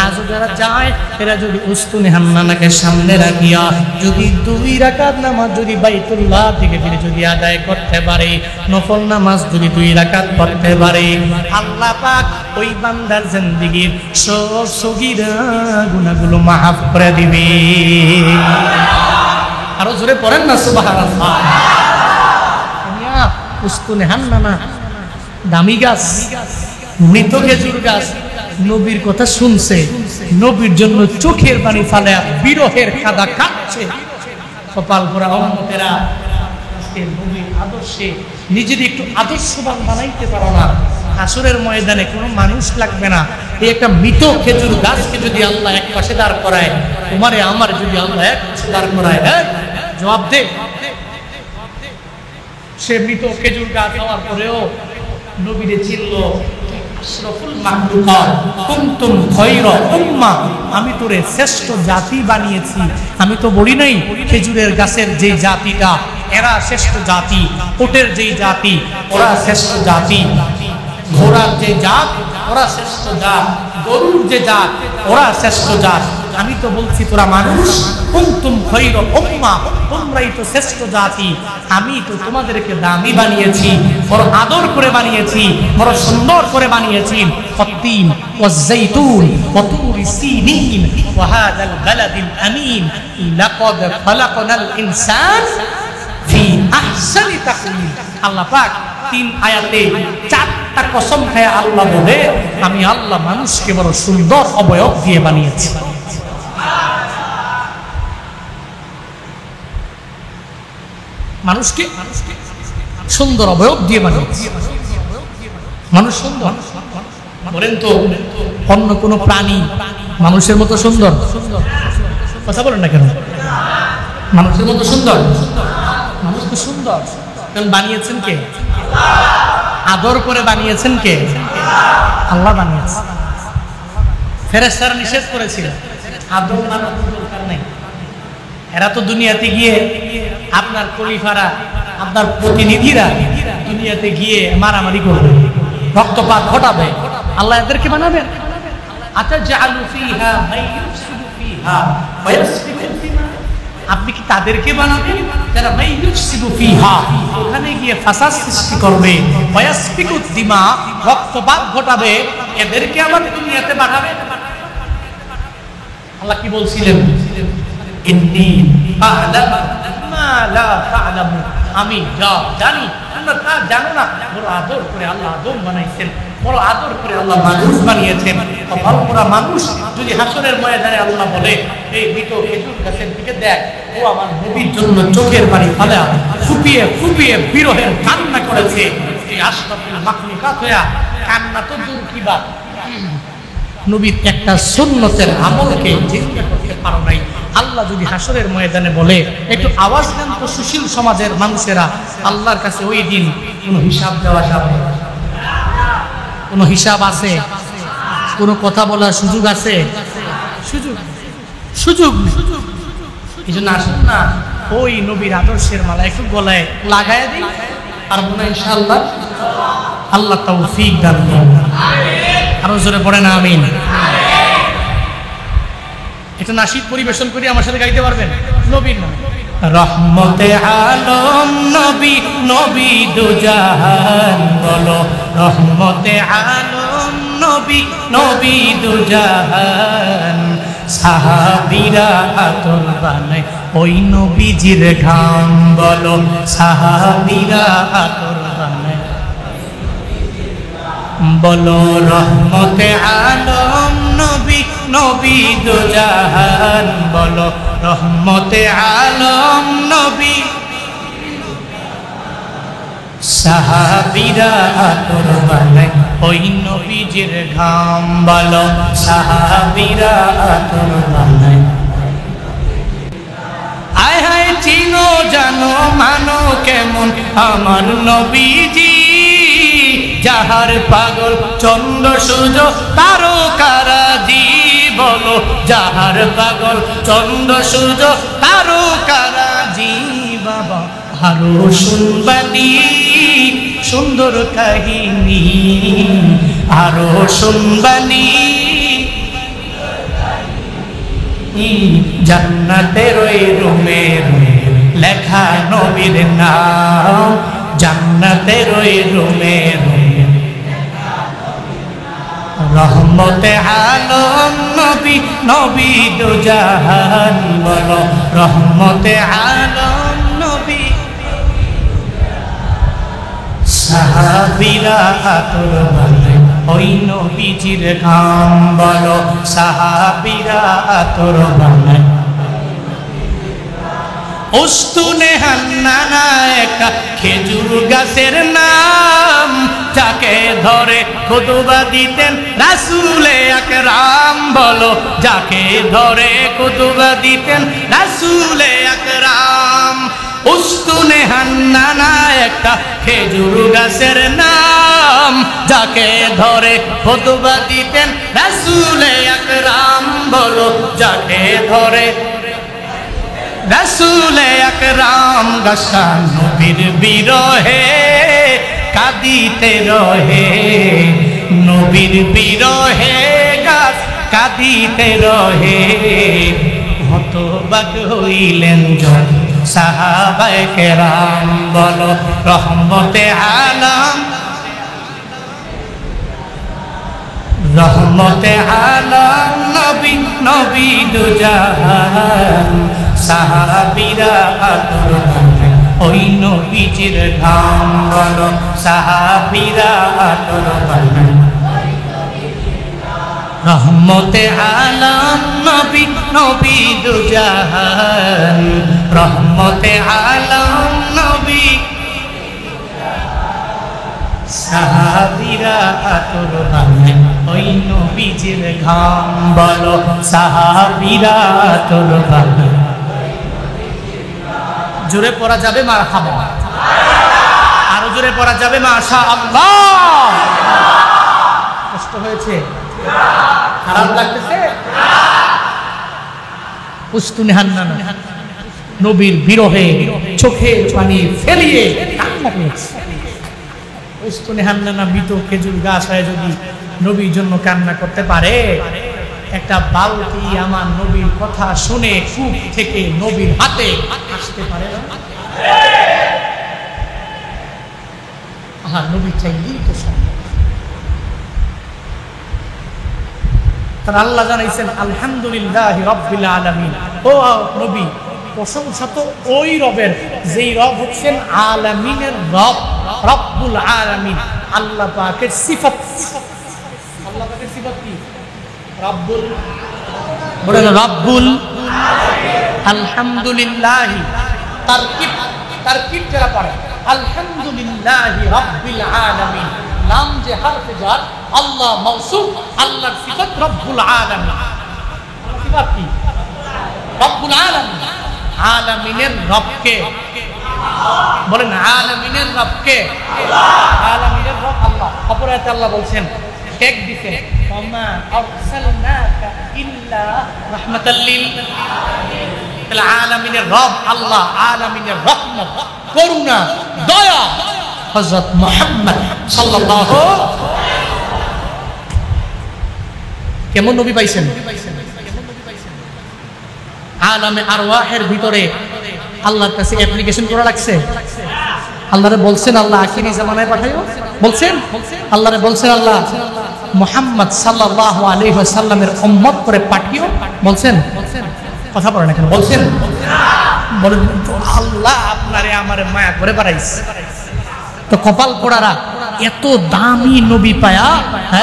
আজ যারা যায় এরা যদি উস্তুনে হান্নানাকে সামনে রাখিয়া যদি 2 রাকাত নামাজ যদি বাইতুল্লাহ থেকে ফিরে যদি আদায় করতে পারে, নফল নামাজ যদি 2 রাকাত পড়তে পারে, আল্লাহ পাক ওই বান্দার জিন্দেগীর সব সগীরা গুনাহগুলো মাফ করে দিবে। আরো জোরে পড়েন না সুবহানাল্লাহ। উস্তুনে হান্নানা দামি গাছ, মৃত খেজুর গাছ, নবীর কথা শুনছে, নবীর জন্য চোখের পানি ফালে বিরহের কাদা কাটছে। কপাল পোড়া উম্মতেরা নবীর আদর্শে নিজেদের একটু আদর্শবান বানাইতে পারো না, হাসরের ময়দানে কোনো মানুষ লাগবে না। এই একটা মৃত খেজুর গাছকে যদি আল্লাহ এক পাশে দাঁড় করায়, তোমারে আমার যদি আল্লাহ এক পাশে দাঁড় করায়, হ্যাঁ জবাব দে। সে মৃত খেজুর গাছ হওয়ার পরেও নবীরে চিনল, আশরাফুল মাখলুকাত কুনতুম খায়রা উম্মাহ, আমি তোরে শ্রেষ্ঠ জাতি বানিয়েছি। আমি তো বলি নাই খেজুরের গাছের যে জাতিটা এরা শ্রেষ্ঠ জাতি, ওটের যেই জাতি ওরা শ্রেষ্ঠ জাতি, ঘোড়ার যে জাত ওরা শ্রেষ্ঠ জাত, গরুর যে জাত ওরা শ্রেষ্ঠ জাত। আমি তো বলছি তোরা মানুষ, কুনতুম খায়রা উম্মাহ, তোমরাই তো শ্রেষ্ঠ জাতি। আমি তো তোমাদেরকে দামি বানিয়েছি, বড় আদর করে বানিয়েছি, বড় সুন্দর করে বানিয়েছি। ওয়াত্তিন ওয়াজ-যাইতুন ওয়া তুরি সিনিন ওয়া হাযাল বালাদিল আমিন লাকাদ খালাকনাল ইনসান ফি আহসানি তাকওয়িম। আল্লাহ পাক 3 আয়াতে 4টা কসম খায় আল্লাহ বলে, আমি আল্লাহ মানুষকে বড় সুন্দর অবয়ব দিয়ে বানিয়েছি। মানুষকে সুন্দর অবয়ব দিয়ে বানিয়েছি। মানুষ সুন্দর, বলেন তো অন্য কোন প্রাণী মানুষের মতো সুন্দর? কথা বলেন না কেন? মানুষের মতো সুন্দর? মানুষ তো সুন্দর, কারণ বানিয়েছেন কে? আদর করে বানিয়েছেন কে? আল্লাহ বানিয়েছেন। ফেরেশতারা নিষেধ করেছিল আদর মানার দরকার নেই, এরা তো দুনিয়াতে গিয়ে আপনার খলিফারা, আপনার প্রতিনিধিরা দুনিয়াতে গিয়ে মারামারি করবে, রক্তপাত ঘটাবে, আল্লাহ এদেরকে বানাবেন? আতাজআলু ফীহা মান ইউফসিদু ফীহা ওয়া ইয়াসফিকু দিমা, আপনি কি তাদেরকে বানাবেন যারা মান ইউফসিদু ফীহা, ওখানে গিয়ে ফাসাদ সৃষ্টি করবে, ওয়া ইয়াসফিকু দিমা, রক্তপাত ঘটাবে, এদেরকে আবার দুনিয়াতে পাঠাবে? আল্লাহ কি বলছিলেন? ইন্নী আ'লামু মা লা তা'লামু, আমি যা জানি তোমরা তা জানো না। বড় আদর করে আল্লাহ আদম বানাইছেন, বড় আদর করে আল্লাহ মানুষ বানিয়েছেন। ভালো মানুষ যদি হাসরের ময়দানে আল্লাহ বলে এই মৃত খেজুর গাছের দিকে দেখ, ও আমার নবীর জন্য চোখের পানি ফেলা ফুপিয়ে ফুপিয়ে বিরহের কান্না করেছে, এই আশরাফুল মাখলুকাত হইয়া কান্না তো দূর কি বাত, নবীর একটা সুন্নতের আমলকে জিজ্ঞাসা করতে পারো নাই। আল্লাহ যদি হাসরের ময়দানে বলে একটু আওয়াজ দেন তো সুশীল সমাজের মানুষেরা, আল্লাহর কাছে ওই দিন কোনো হিসাব দেওয়া যাবে? কোনো হিসাব আছে? কোনো কথা বলার সুযোগ আছে? সুযোগ এই জন্য আসুন না ওই নবীর আদর্শের মালা একটু গলায় লাগায় দিই, পারবো না ইনশাআল্লাহ? আল্লাহ তৌফিক দান করুন। আরো জোরে পড়ে না আমিন। একটা নাশিদ পরিবেশন করি, আমার সাথে গাইতে পারবেন? নবীর নামে রহমতে আলম নবী, নবী দুজাহান বলো, রহমতে আলম নবী, নবী দুজাহান, সাহাবীরা আতর বানায় ওই নবীজির ঘাম বলো, সাহাবীরা আতর বানায় বলো, রহমতে আলম নবী, নবী দুজাহান বলো, রহমতে আলম নবী, সাহাবীরা আতর বানায় ওই নবীজির ঘাম বলো, সাহাবীরা আতর বানায়। আয় হায় চিনো জানো মানো কেমন আমার নবীজি, যাহার পাগল চন্দ্র সূর্য তারকারাজি বলো, যাহার পাগল চন্দ্র সূর্য তারকারাজি বাবা, আরো শুনবানি সুন্দর কাহিনী, আরো শুনবানি জান্নাতের ওই রুমে লেখা নবীর নাম, জান্নাতের ওই রুমে রহমতে আলম নবী, নবী দুজাহান বলো, রহমতে আলম নবী, সাহাবীরা আতর বানায় ওই নবীজির ঘাম বলো, সাহাবীরা আতর বানায়। উস্তুনে হান্নানা একটা খেজুর গাছের নাম, যাকে ধরে খুতবা দিতেন রাসূলে আকরাম বলো, যাকে ধরে খুতবা দিতেন রাসূলে আকরাম। উস্তুনে হান্নানা একটা খেজুর গাছের নাম, যাকে ধরে খুতবা দিতেন রাসূলে আকরাম বলো, যাকে ধরে রাসূলে আকরাম। গাছটা নবীর বিরহে কাঁদিতে রহে, নবীর বিরহে গাছ কাঁদিতে রহে, হতবাক হইলেন যত সাহাবায়ে কেরাম বলো, রহমতে আলম, রহমতে আলম নবী, নবী দুজাহান, সাহাবীরা আতর বানায় ওই নবীজির ঘাম বলো, সাহাবীরা আতর বানায়। রহমতে আলম নবী, নবী দুজাহান, রহমতে আলম নবী, সাহাবীরা তোর বাহে ওই নবীজির ঘাম বলো সাহাবীরা তোর বাহে জোরে পড়া যাবে মারহাবা আরো জোরে পড়া যাবে মাশাআল্লাহ কষ্ট হয়েছে খারাপ লাগতেছে উস্তুনে হান্নান নবীর বিরহে চোখের পানি ফেলিয়ে কান্না করেছে উস্তুনে হান্নান মৃত খেজুর গাছ হয় যদি নবীর জন্য কান্না করতে পারে একটা বালতি আমার নবীর কথা শুনে কূপ থেকে নবীর হাতে আসতে পারে না নবী চাইলেই তো সম্ভব কারণ আল্লাহ জানাইছেন আলহামদুলিল্লাহি রাব্বিল আলামিন ও নবী প্রশংসা তো ওই রবের যেই রব হচ্ছেন আলামিনের রব রব্বুল আলামিন আল্লাহ পাকের সিফাত আল্লাহ পাকের সিফাত কি রব্বুল বলেন রব্বুল আলহামদুলিল্লাহ তারকিব যারা পড়ে আলহামদুলিল্লাহি রাব্বিল আলামিন নাম যে হরফে জার আল্লাহ মাওসুফ আল্লাহর সিফাত রব্বুল আলামিন সিফাত কি রব্বুল আলামিন আলামিনের রবকে বলেন আলামিনের রবকে আলামিনের রব আল্লাহ অপর আয়াতে আল্লাহ বলছেন টেক দিবেন ওমা আরসালনাকা ইল্লা রাহমাতাল লিল আলামিনের রব আল্লাহ আলামিনের রহমত করুণা দয়া হযরত মুহাম্মদ সাল্লাল্লাহু কেমন নবী পাইছেন আলামে আরওয়াহের ভিতরে আল্লাহর কাছে অ্যাপ্লিকেশন করা লাগছে আল্লাহরে বলছেন আল্লাহ আখিরি জামানায় পাঠাইও বলছেন আল্লাহরে বলছেন আল্লাহ মুহাম্মদ সাল্লাল্লাহু আলাইহি ওয়াসাল্লামের উম্মত করে পাঠিও বলছেন কথা বলেন কেন বলছেন বলেন আল্লাহ আপনারে আমারে মায়া করে পাঠাইছে তো কপাল পোড়ারা এত দামি নবী পায়া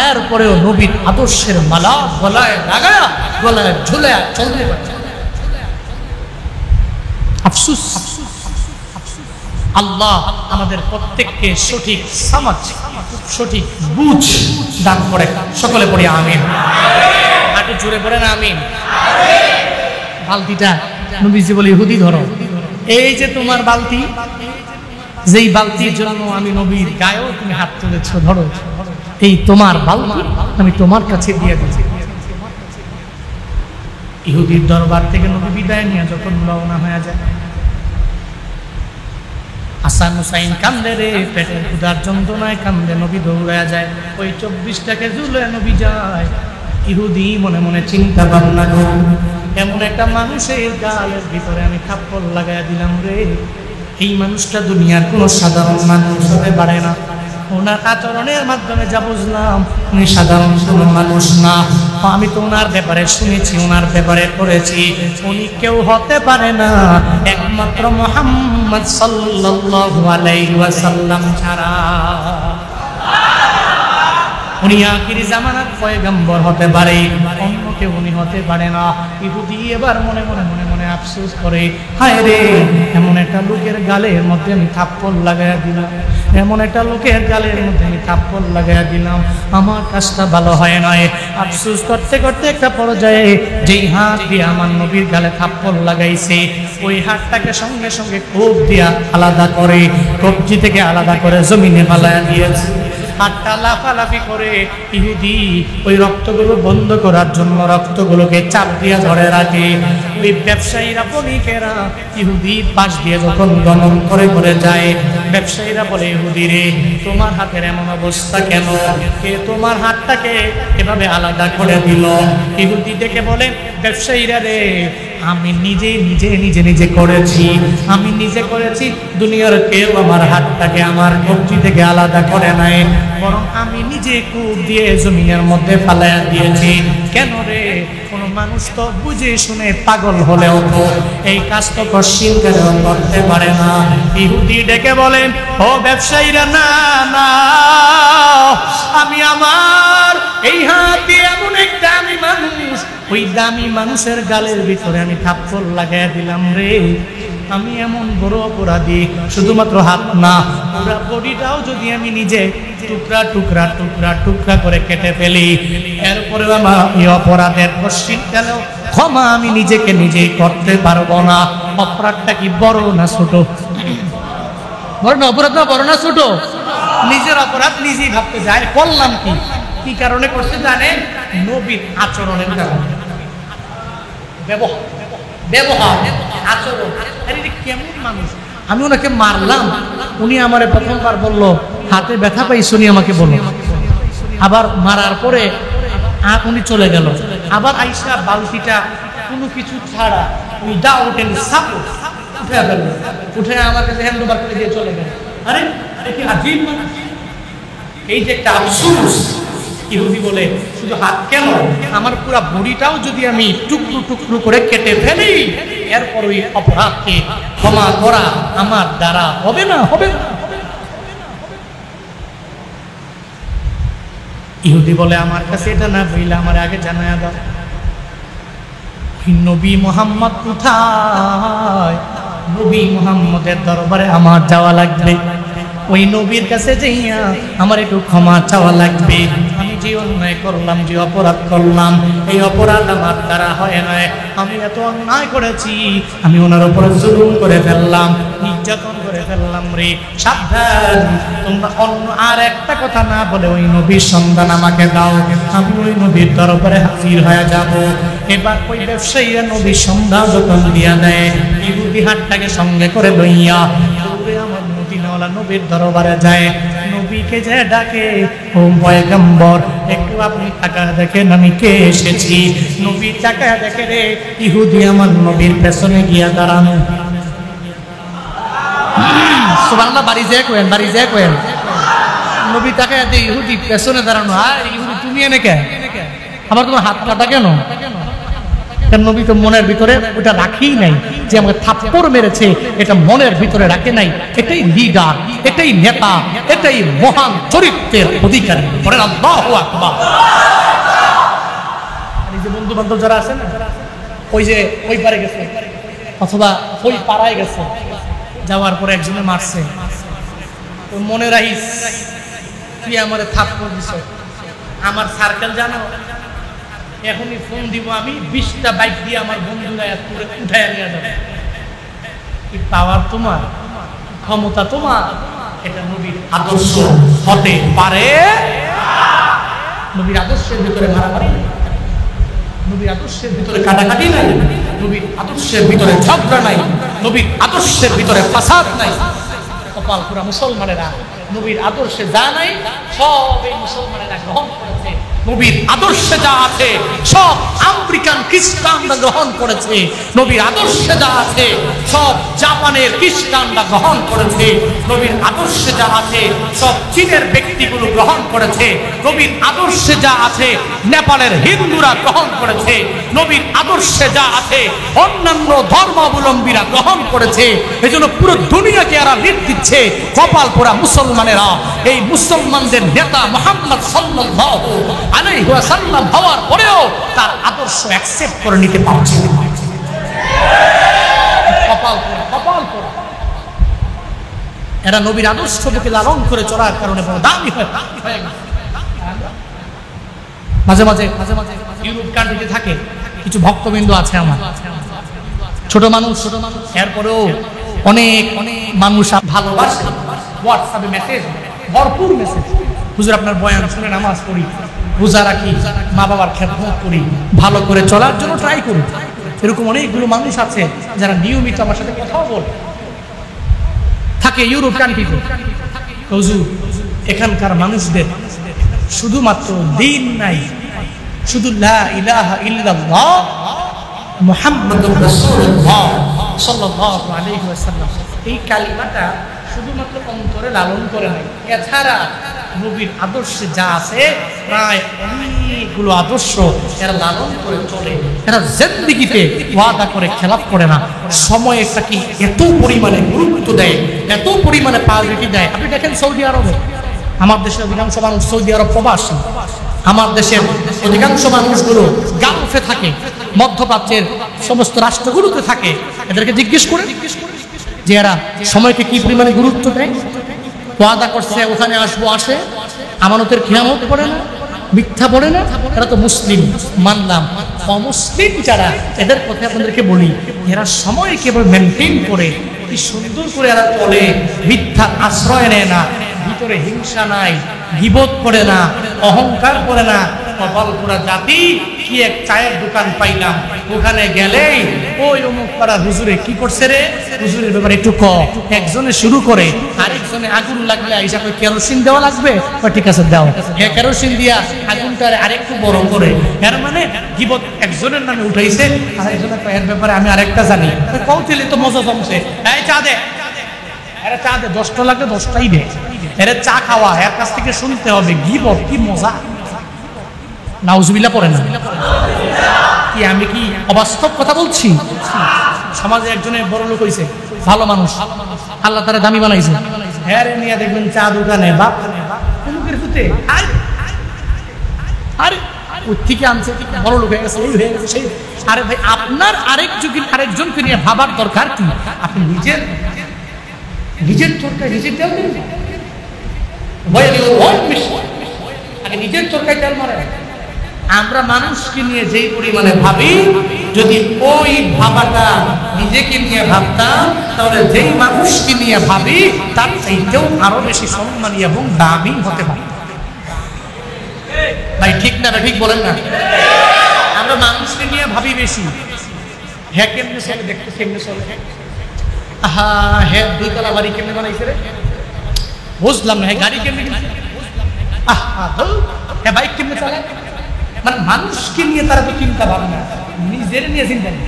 এরপরেও নবীর আদর্শের মালা গলায় লাগায়া গলায় ঝুলায়া চলতে পারছে আফসোস আল্লাহ আমাদের প্রত্যেককে সঠিক সমাজ সঠিক বুঝ দান করে সকলে পড়ি আমিন একটু জোরে পড়েন আমিন বালতিটা নবীজি বলে ইহুদি ধরো এই যে তোমার বালতি যেই বালতির জন্য আমি নবীর গায়েও তুমি হাত তুলেছ ধরো এই তোমার বালতি আমি তোমার কাছে দিয়ে দিচ্ছি ইহুদির দরবার থেকে নবী বিদায় নিয়ে যখন রওনা হয়ে যায় হাসান হুসাইন কান্দে রে পেটের ক্ষুধার যন্ত্রণায় কান্দে নবী দৌড়ায় যায় ওই 24টাকে ঝুলে নবী যায় ইহুদি মনে মনে চিন্তা ভাবনা করে এমন একটা মানুষের গালের ভিতরে আমি থাপ্পড় লাগাইয়া দিলাম রে এই মানুষটা দুনিয়ার কোনো সাধারণ মানুষ হতে পারে না ওনার আচরণের মাধ্যমে যা বুঝলাম উনি সাধারণ কোনো মানুষ না আমি তো ওনার ব্যাপারে শুনেছি ওনার ব্যাপারে পড়েছি উনি কেউ হতে পারে না একমাত্র মুহাম্মদ সাল্লাল্লাহু আলাইহি ওয়াসাল্লাম ছাড়া উনি আখিরি জামানার পয়গম্বর হতে পারে অন্য কেউ উনি হতে পারে না ইহুদি এবার মনে মনে আফসোস করে হায় রে এমন একটা লোকের গালের মধ্যে আমি থাপ্পড় লাগাইয়া দিলাম এমন একটা লোকের গালের মধ্যে আমি থাপ্পড় লাগাইয়া দিলাম আমার কাজটা ভালো হয় নাই আফসোস করতে করতে একটা পর্যায়ে যেই হাত দিয়ে আমার নবীর গালে থাপ্পড় লাগাইছে ওই হাতটাকে সঙ্গে সঙ্গে কোপ দিয়া আলাদা করে কবজি থেকে আলাদা করে জমিনে ফালাইয়া দিয়েছে হাতটা লাফালাফি করে ইহুদি ওই রক্তগুলো বন্ধ করার জন্য রক্তগুলোকে চাপ দিয়ে ধরে রাখে ওই ব্যবসায়ীরা বণিকেরা ইহুদির পাশ দিয়ে যখন গমন করে করে যায় ব্যবসায়ীরা বলে ইহুদি রে তোমার হাতের এমন অবস্থা কেন কে তোমার হাতটাকে এভাবে আলাদা করে দিল ইহুদি দেখে বলে ব্যবসায়ীরা রে আমি নিজে করেছি আমি নিজে করেছি দুনিয়ার কেউ আমার হাতটাকে আমার কবজি থেকে আলাদা করে নাই বরং আমি নিজে কূপ দিয়ে জমিনের মধ্যে ফালাইয়া দিয়েছি কেন রে কোনো মানুষ তো বুঝে শুনে পাগল হলেও তো এই কাজ তো কঠিন করেও করতে পারে না ইহুদি ডেকে বলেন ও ব্যবসায়ীরা না না আমি আমার এই হাতে এমন একটা আমি মানুষ ওই দামি মানুষের গালের ভিতরে আমি থাপ্পড় লাগাইয়া দিলাম রে আমি এমন বড় অপরাধী, শুধুমাত্র হাত না, পুরো বডিটাও যদি আমি নিজে টুকরা টুকরা টুকরা টুকরা করে কেটে ফেলি, এরপরে আমার এই অপরাধের পশ্চিমকালেও ক্ষমা আমি নিজেকে নিজেই করতে পারবো না। অপরাধটা কি বড় না ছোট? বড় না, অপরাধ না বড় না ছোট? নিজের অপরাধ নিজেই ভাবতে যায়। করলাম কি, কি কারণে করছে জানেন? নবীর আচরণের কারণে। ব্যবহার, আচরণ। আরে কেমন মানুষ! আমি ওনাকে মারলাম, উনি আমারে প্রথমবার বললো হাতে ব্যথা পাইছি, উনি আমাকে বলল। আবার মারার পরে উনি চলে গেল। আবার আইসা বালতিটা কোনো কিছু ছাড়া ওই দা ওঠেন সাপো উঠে ফেললো, উঠে আমার কাছে হ্যান্ড ওভার করে দিয়ে চলে গেল। আরে কি আজীব মানুষ! এই যে একটা আফসোস, ইহুদি বলে শুধু হাত কেন, আমার পুরো বডিটাও যদি আমি টুকরো টুকরো করে কেটে ফেলি, এরপর ওই অপরাধকে ক্ষমা করা আমার দ্বারা হবে না, হবে না। ইহুদি বলে আমার কাছে এটা না বইলে আমার আগে জানায়া দাও, নবী মুহাম্মদ কোথায়? নবী মুহাম্মদের দরবারে আমার যাওয়া লাগবে, ওই নবীর কাছে যাইয়া আমার একটু ক্ষমা চাওয়া লাগবে। আমি যে অন্যায় করলাম, যে অপরাধ করলাম, এই অপরাধ আমার দ্বারা হয় না। আমি এত অন্যায় করেছি, আমি ওনার উপরে জুলুম করে ফেললাম, নির্যাতন করে ফেললাম রে। সাবধান, তোমরা অন্য আর একটা কথা না বলে ওই নবীর সন্ধান আমাকে দাও, আমি ওই নবীর দরবারে হাজির হয়ে যাব। এবার ওই ব্যবসায়ীরা নবীর সন্ধান যখন দিয়া দেয়, ইহুদি হাতটাকে সঙ্গে করে লইয়া আমার মদিনাওয়ালা নবীর দরবারে যায়। নবীকে যে ডাকে, ও পয়গম্বর একটু আপনি তাকায় দেখেন আমি কে এসেছি। নবী তাকায় দেখে রে ইহুদি আমার নবীর পেছনে গিয়া দাঁড়ানো। সুবহানাল্লাহ, বাড়ি যায় কোয়েন, বাড়ি যায় কোয়েন। নবী তাকায় দে ইহুদি পেছনে দাঁড়ানো। আর ইহুদি তুমি এনে কে? আবার তোমার হাত কাটা কেন? নবী তো মনের ভিতরে ওটা রাখেই নাই, যে আমাকে থাপ্পড় মেরেছে এটা মনের ভিতরে রাখে নাই। এটাই লিডার, এটাই নেতা, এটাই মহান চরিত্রের অধিকারী। বলেন আল্লাহু আকবার। এই যে বন্ধু বান্ধব যারা আছে না, ওই যে ওই পারে গেছে অথবা ওই পাড়ায় গেছে, যাওয়ার পরে একজনে মারছে, তো মনে রাখিস তুই আমার থাপ্পড় দিছ, আমার সার্কেল জানো, এখনই ফোন দিব আমি, 20টা বাইক দিয়ে আমার বন্ধুরা উঠায় নিয়ে যাবে। কি পাওয়ার তোমার, ক্ষমতা তোমার, এটা নবীর আদর্শ হতে পারে। নবীর আদর্শের ভিতরে মারামারি নাই, নবীর আদর্শের ভিতরে কাটাকাটি নাই, নবীর আদর্শের ভিতরে ঝগড়া নাই, নবীর আদর্শের ভিতরে ফাসাদ নাই। কপাল পুরা মুসলমানেরা নবীর আদর্শে যা নাই সব এই মুসলমানেরা গ্রহণ করেছে। নবীর আদর্শে যা আছে সব আমেরিকান খ্রিস্টানরা গ্রহণ করেছে। নবীর আদর্শে যা আছে সব জাপানের খ্রিস্টানরা গ্রহণ করেছে। নবীর আদর্শে যা আছে সব চীনের ব্যক্তিগুলো গ্রহণ করেছে। নবীর আদর্শে যা আছে নেপালের হিন্দুরা গ্রহণ করেছে। নবীর আদর্শে যা আছে অন্যান্য ধর্মাবলম্বীরা গ্রহণ করেছে। এজন্য পুরো দুনিয়াকে এরা লিড দিচ্ছে। কপাল পোড়া মুসলমানেরা এই মুসলমানদের নেতা মুহাম্মদ সাল্লাল্লাহু আলাইহি ওয়াসাল্লাম হওয়ার পরেও তার আদর্শ অ্যাকসেপ্ট করে নিতে পারছে না। কপাল পোড়া, কপাল পোড়া। এরা নবীর আদর্শকে লালন করে চলার কারণে বড় দামি হয়ে গেছে। মাঝে মাঝে ইউরোপ কান্ট্রিতে থাকে কিছু ভক্তবৃন্দ আছে আমার, ছোট মানুষ, এরপরেও অনেক অনেক মানুষ ভালোবাসে। হোয়াটসঅ্যাপে মেসেজ, ভরপুর মেসেজ, হুজুর আপনার বয়ান শুনে নামাজ পড়ি, রোজা রাখি, মা বাবার খেদমত করি, ভালো করে চলার জন্য ট্রাই করি। এরকম অনেকগুলো মানুষ আছে যারা নিয়মিত আমার সাথে কথা বলে থাকে ইউরোপ কান্ট্রিতে। হুজুর এখানকার মানুষদের শুধুমাত্র দিন নাই, শুধু লা ইলাহা ইল্লাল্লাহ মুহাম্মাদুর রাসূলুল্লাহ সাল্লাল্লাহু আলাইহি ওয়াসাল্লাম এই কালিমাটা শুধুমাত্র অন্তরে লালন করে নাই, এছাড়া নবীর আদর্শে যা আছে প্রায় অনেকগুলো আদর্শ এরা লালন করে চলে। এরা জিন্দেগিতে ওয়াদা করে খেলাফ করে না। সময়টাকে এত পরিমাণে গুরুত্ব দেয়, এত পরিমাণে প্রায়োরিটি দেয়। আপনি দেখেন সৌদি আরবে, আমার দেশের অধিকাংশ মানুষ সৌদি আরব প্রবাসী, আমার দেশের অধিকাংশ মানুষগুলো গালফে থাকে, মধ্যপ্রাচ্যের সমস্ত রাষ্ট্রগুলোতে থাকে। এদেরকে জিজ্ঞেস করে যে এরা সময়কে কি পরিমাণে গুরুত্ব দেয়, ওয়াদা করছে ওখানে আসবো, আসে, আমানতের খেয়ামত পড়ে না, মিথ্যা পড়ে না, এরা তো মুসলিম মানলাম। অমুসলিম যারা, এদের কথা আপনাদেরকে বলি, এরা সময়কে মেনটেন করে কি সুন্দর করে এরা চলে, মিথ্যা আশ্রয় নেয় না, ভিতরে হিংসা নাই, গীবত করে না, অহংকার করে না। কপাল পুরা জাতি কি এক চায়ের দোকান পাইলাম, ওখানে গেলেই ওই অমুক পাড়ার হুজুরে কি করছে রে, হুজুরের ব্যাপারে একটু একজনে শুরু করে, আরেকজনে আগুন লাগলে আইসা কই কেরোসিন দেওয়া লাগবে, ঠিক আছে দাও, হ্যাঁ কেরোসিন দিয়া আগুনটা আরেকটু বড় করে, এর মানে গীবত একজনের নামে উঠাইছে, আরেকজনের এর ব্যাপারে আমি আরেকটা জানি, কৌতূহলী তো মজা জমছে, এই চা দে, এরা চা দে, 10টা লাগবে 10টাই দে, এরা চা খাওয়া, এর কাছ থেকে শুনতে হবে গীবত কি মজা। নাউজুবিল্লাহ পড়ে না কি, আমি কি অবাস্তব কথা বলছি? সমাজে একজনে বড় লোক হইছে, ভালো মানুষ, আল্লাহ তারা দামি বানাইছে, হ্যাঁ রে নিয়ে দেখবেন চা দোকানে বাপ লোকের ফুটে, আরে ওর থেকে আনছে বড় লোক হয়ে গেছে, এই হয়ে গেছে সেই। আরে ভাই আপনার আরেকজনকে নিয়ে ভাবার দরকার কি? আপনি নিজের চরকায় নিজের তেল দিন, আগে নিজের চরকায় তেল মারে। আমরা মানুষকে নিয়ে যেই পরিমাণে ভাবি, যদি ওই ভাবাটা নিজেকে নিয়ে ভাবতাম, তাহলে যেই মানুষকে নিয়ে ভাবি তার চাইতেও আরো বেশি সম্মানী এবং দামি হতে পারে। ভাই ঠিক না, ঠিক বলেন না? আমরা মানুষকে নিয়ে ভাবি বেশি, হ্যাঁ কেমনে চলে, দেখতে কেমনে চলে, হা হ্যাঁ 2 তলা বাড়ি কেমনে বানাইছে রে, বুঝলাম না, হ্যাঁ গাড়ি কেমনে কিনছে, হ্যাঁ বাইক কেমনে চালায়। মানে মানুষকে নিয়ে তারা তো চিন্তা ভাবনা, নিজের নিয়ে চিন্তা নেই।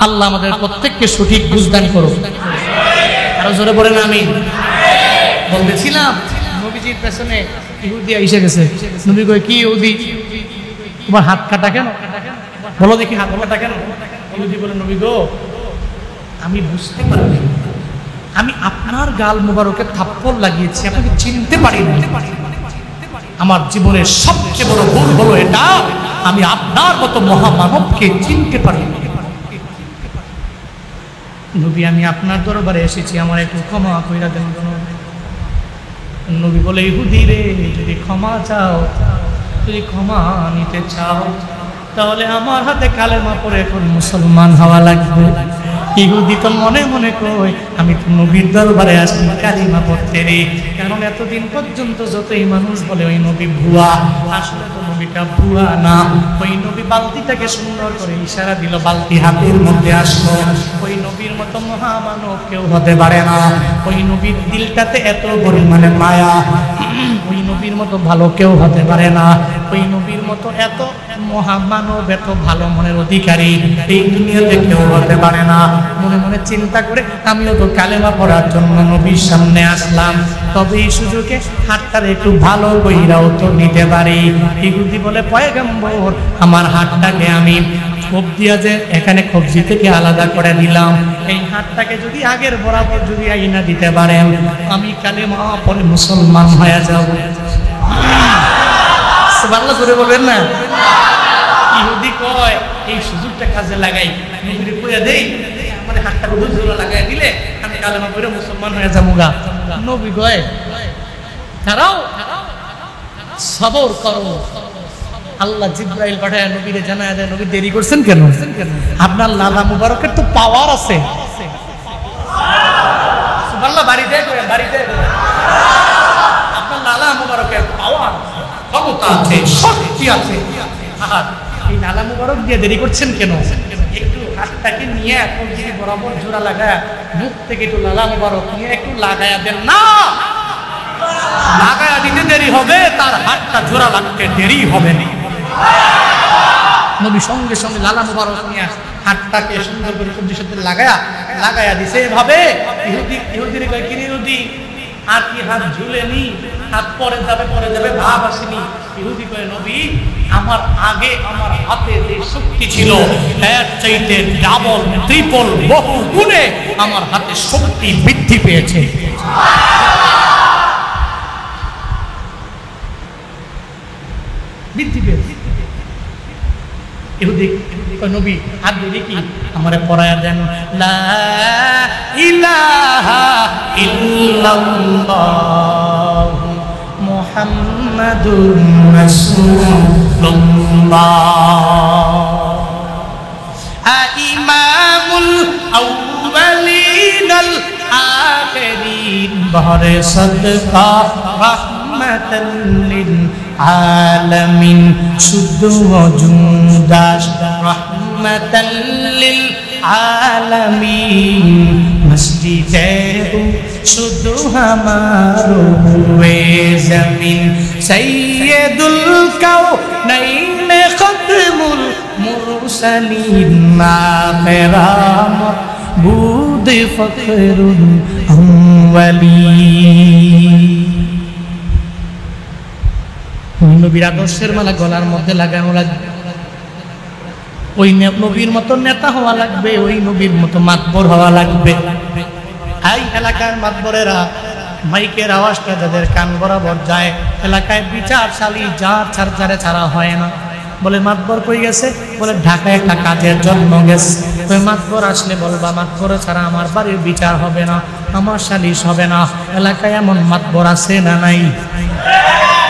আল্লাহ আমাদের প্রত্যেককে সঠিক বুঝদান করুন। আরো জোরে বলেন আমিন। বলতেছিলাম নবীজির পেছনে ইহুদি এসে গেছে। নবী কয় কি ইহুদি, তোমার হাত কাটা কেন? বলো দেখি হাত কাটা কেন? ইহুদি বলে নবী গো, আমি বুঝতে পারি, আমি আপনার গাল মোবারকে থাপ্পড় লাগিয়েছি, আপনাকে চিনতে পারিনি। আমার জীবনের সবচেয়ে বড় ভুল হলো এটা, আমি আপনার মতো মহামানবকে চিনতে পারিনি। নবী আমি আপনার দরবারে এসেছি, আমার একটু ক্ষমা কইরা দেন। নবী বলে ইহুদি রে, যদি ক্ষমা চাও, যদি ক্ষমা নিতে চাও, তাহলে আমার হাতে কালেমা পড়ে এখন মুসলমান হওয়া লাগবে। ইহুদি তো মনে মনে কই, আমি তো নবীর দরবারে আসি কালিমা পড়তে রে, কারণ এতদিন পর্যন্ত যতই মানুষ বলে ওই নবী ভুয়া, আসলে তো নবীটা ভুয়া না। ওই নবী বালতিটাকে সুন্দর করে ইশারা দিল, বালতি হাতের মধ্যে আসলো। ওই নবীর মতো মহামানব কেউ হতে পারে না। ওই নবীর দিলটাতে এত পরিমাণে মায়া, ওই নবীর মতো ভালো কেউ হতে পারে না। ওই নবীর মতো এত মহামানব, এত ভালো মনের অধিকারী এই দুনিয়াতে কেউ হতে পারে না। মনে মনে চিন্তা করে আমিও তো কালেমা পড়ার জন্য নবীর সামনে আসলাম, তবে এই সুযোগে হাতটার একটু ভালো কইরাও তো নিতে পারি। ইহুদি বলে পয়গম্বর, আমার হাতটাকে আমি কবজি আছে এখানে কবজি থেকে আলাদা করে দিলাম, এই হাতটাকে যদি আগের বরাবর যদি আইনা দিতে পারেন, আমি কালেমা পড়ে মুসলমান হয়ে যাব। সুবহানাল্লাহ জোরে বলবেন না? ইহুদি কয় এই সুযোগটা কাজে লাগাই, নবীরে কইয়া দেই, মানে হাতটা জোরে লাগাই দিলে আমি কালেমা পড়ে মুসলমান হয়ে যাবো গা। নবী কয় দাঁড়াও, সবর করো। আল্লাহ জিব্রাইল পাঠায় নবীরে জানায় দেয়, নবী দেরি করছেন কেন? আপনার লালা মুবারকের তো পাওয়ার আছে। সুবহানাল্লাহ, বাড়িতে আপনার লালা মুবারকের পাওয়ার, ক্ষমতা আছে, শক্তি আছে। এই লালা মুবারক দিয়ে দেরি করছেন কেন? একটু হাতটাকে নিয়ে কবজি বরাবর জোড়া লাগায় মুখ থেকে একটু লালা মুবারক নিয়ে একটু লাগায়া দেন না, লাগায়া দিতে দেরি হবে, তার হাতটা জোড়া লাগতে দেরি হবে না। নবী সঙ্গে সঙ্গে লালা মুবারক নিয়ে হাতটাকে সুন্দর করে কবজির সাথে লাগায়া দিছে। এভাবে ইহুদির কয় কি ইহুদি, আর কি হাত ঝুলেনি, হাত পরে যাবে ভাব আসেনি। ইহুদি কয় নবী, আমার আগে আমার হাতে যে শক্তি ছিল এর চাইতে ডাবল ট্রিপল বহু গুণে আমার হাতে শক্তি বৃদ্ধি পেয়েছে। ইহুদি নবী হাত দিয়ে কি আমারে পড়ায়া দেন, লা ইলাহা ইল্লাল্লাহ মুহাম্মাদুর রাসূলুল্লাহ ইমামুল আউয়ালিনাল আখিরিন বহরে সাদকা রাহমাতাল লিল আলামিন শুদ্ধ মজুদাস রাহমাতাল লিল আলামিন মসজিদে শুধু হামারো হুয়ে জমিন সৈয়দুল কাউনাইন খতমুল মুরসালিন আখিরাম বুদ ফখরুল আউয়ালিন। নবীর আদর্শের মালা গলার মধ্যে লাগানো লাগবে, ওই নবীর মতো নেতা হওয়া লাগবে, ওই নবীর মতো মাতবর হওয়া লাগবে। এই এলাকার মাতবরেরা মাইকের আওয়াজটা যাদের কান বরাবর যায়, এলাকায় বিচার চালি যার চার্জারে ছাড়া হয় না। বলে মাতবর কই গেছে? বলে ঢাকায় একটা কাজের জন্য গেছে। ওই মাতবর আসলে বলবা মাতবর ছাড়া আমার বাড়ির বিচার হবে না, আমার সালিশ হবে না। এলাকায় এমন মাতবর আছে না নাই?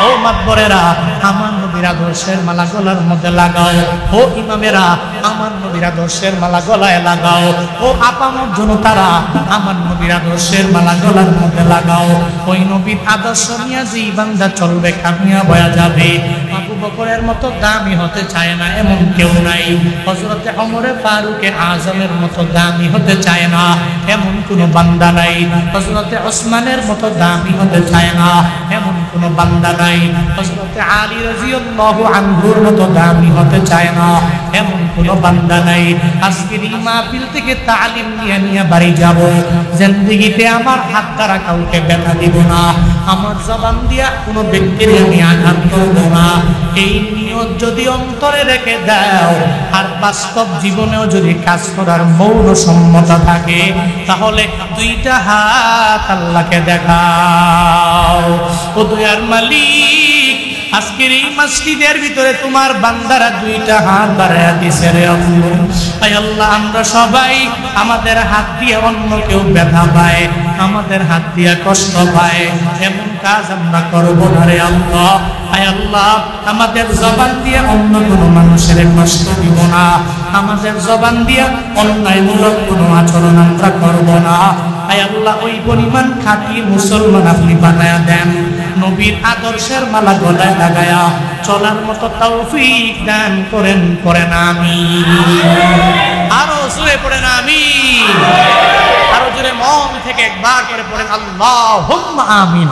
ও মাতবরেরা, আমার নবীর আদর্শের মালা গলার মধ্যে লাগাও। ও ইমামেরা, আমার নবীর আদর্শের মালা গলায় লাগাও। ও আপামর জনতারা, আমার নবীর আদর্শের মালা গলার মধ্যে লাগাও। ওই নবীর আদর্শ নিয়ে যেই বান্দা চলবে কামিয়াব হয়ে যাবে। আবু বকরের মতো দামি হতে চায় না এমন কেউ নাই। হযরতে ওমরে ফারুকে আজমের মতো দামি হতে চায় না এমন কোনো বান্দা নাই। হযরতে ওসমানের মতো দামি হতে চায় না এমন কোনো বান্দা নাই। হযরতে আলী রাদিয়াল্লাহু আনহুর মতো দামি হতে চায় না এমন কোনো বান্দা নাই। আজকের এই মাহফিল থেকে তালিম নিয়ে নিয়ে বাড়ি যাব। জিন্দেগিতে আমার হাত দ্বারা কাউকে ব্যথা দিব না, আমার জবান দিয়া কোনো ব্যক্তির আমি আঘাত করব না। এই নিয়ত যদি অন্তরে রেখে দাও আর বাস্তব জীবনেও যদি কাজ করার মৌন সম্মতা থাকে, তাহলে দুইটা হাত আল্লাহকে দেখাও। ও দয়ার মালিক, আজকের এই মসজিদের ভিতরে তোমার বান্দারা দুইটা হাত বাড়ায়া দিছে রে আল্লাহ। আয় আল্লাহ, আমরা সবাই আমাদের হাত দিয়ে অন্য কেউ ব্যথা পায়, আমাদের হাত দিয়ে কষ্ট পায়, এমন কাজ আমরা করব না রে আল্লাহ। আয় আল্লাহ, আমাদের জবান দিয়ে অন্য কোনো মানুষের কষ্ট দিব না, আমাদের জবান দিয়ে অন্যায়মূলক কোনো আচরণ আমরা করব না। আয় আল্লাহ, ওই পরিমাণ খাঁটি মুসলমান আপনি বানায়া দেন। নবীর আদর্শের মালা গলায় লাগায়া চলার মতো তৌফিক দান করেন। করেন আমিন। আরো জোরে পড়েন আমিন। আরো জোরে মন থেকে একবার করে পড়েন আল্লাহুম্মা আমিন।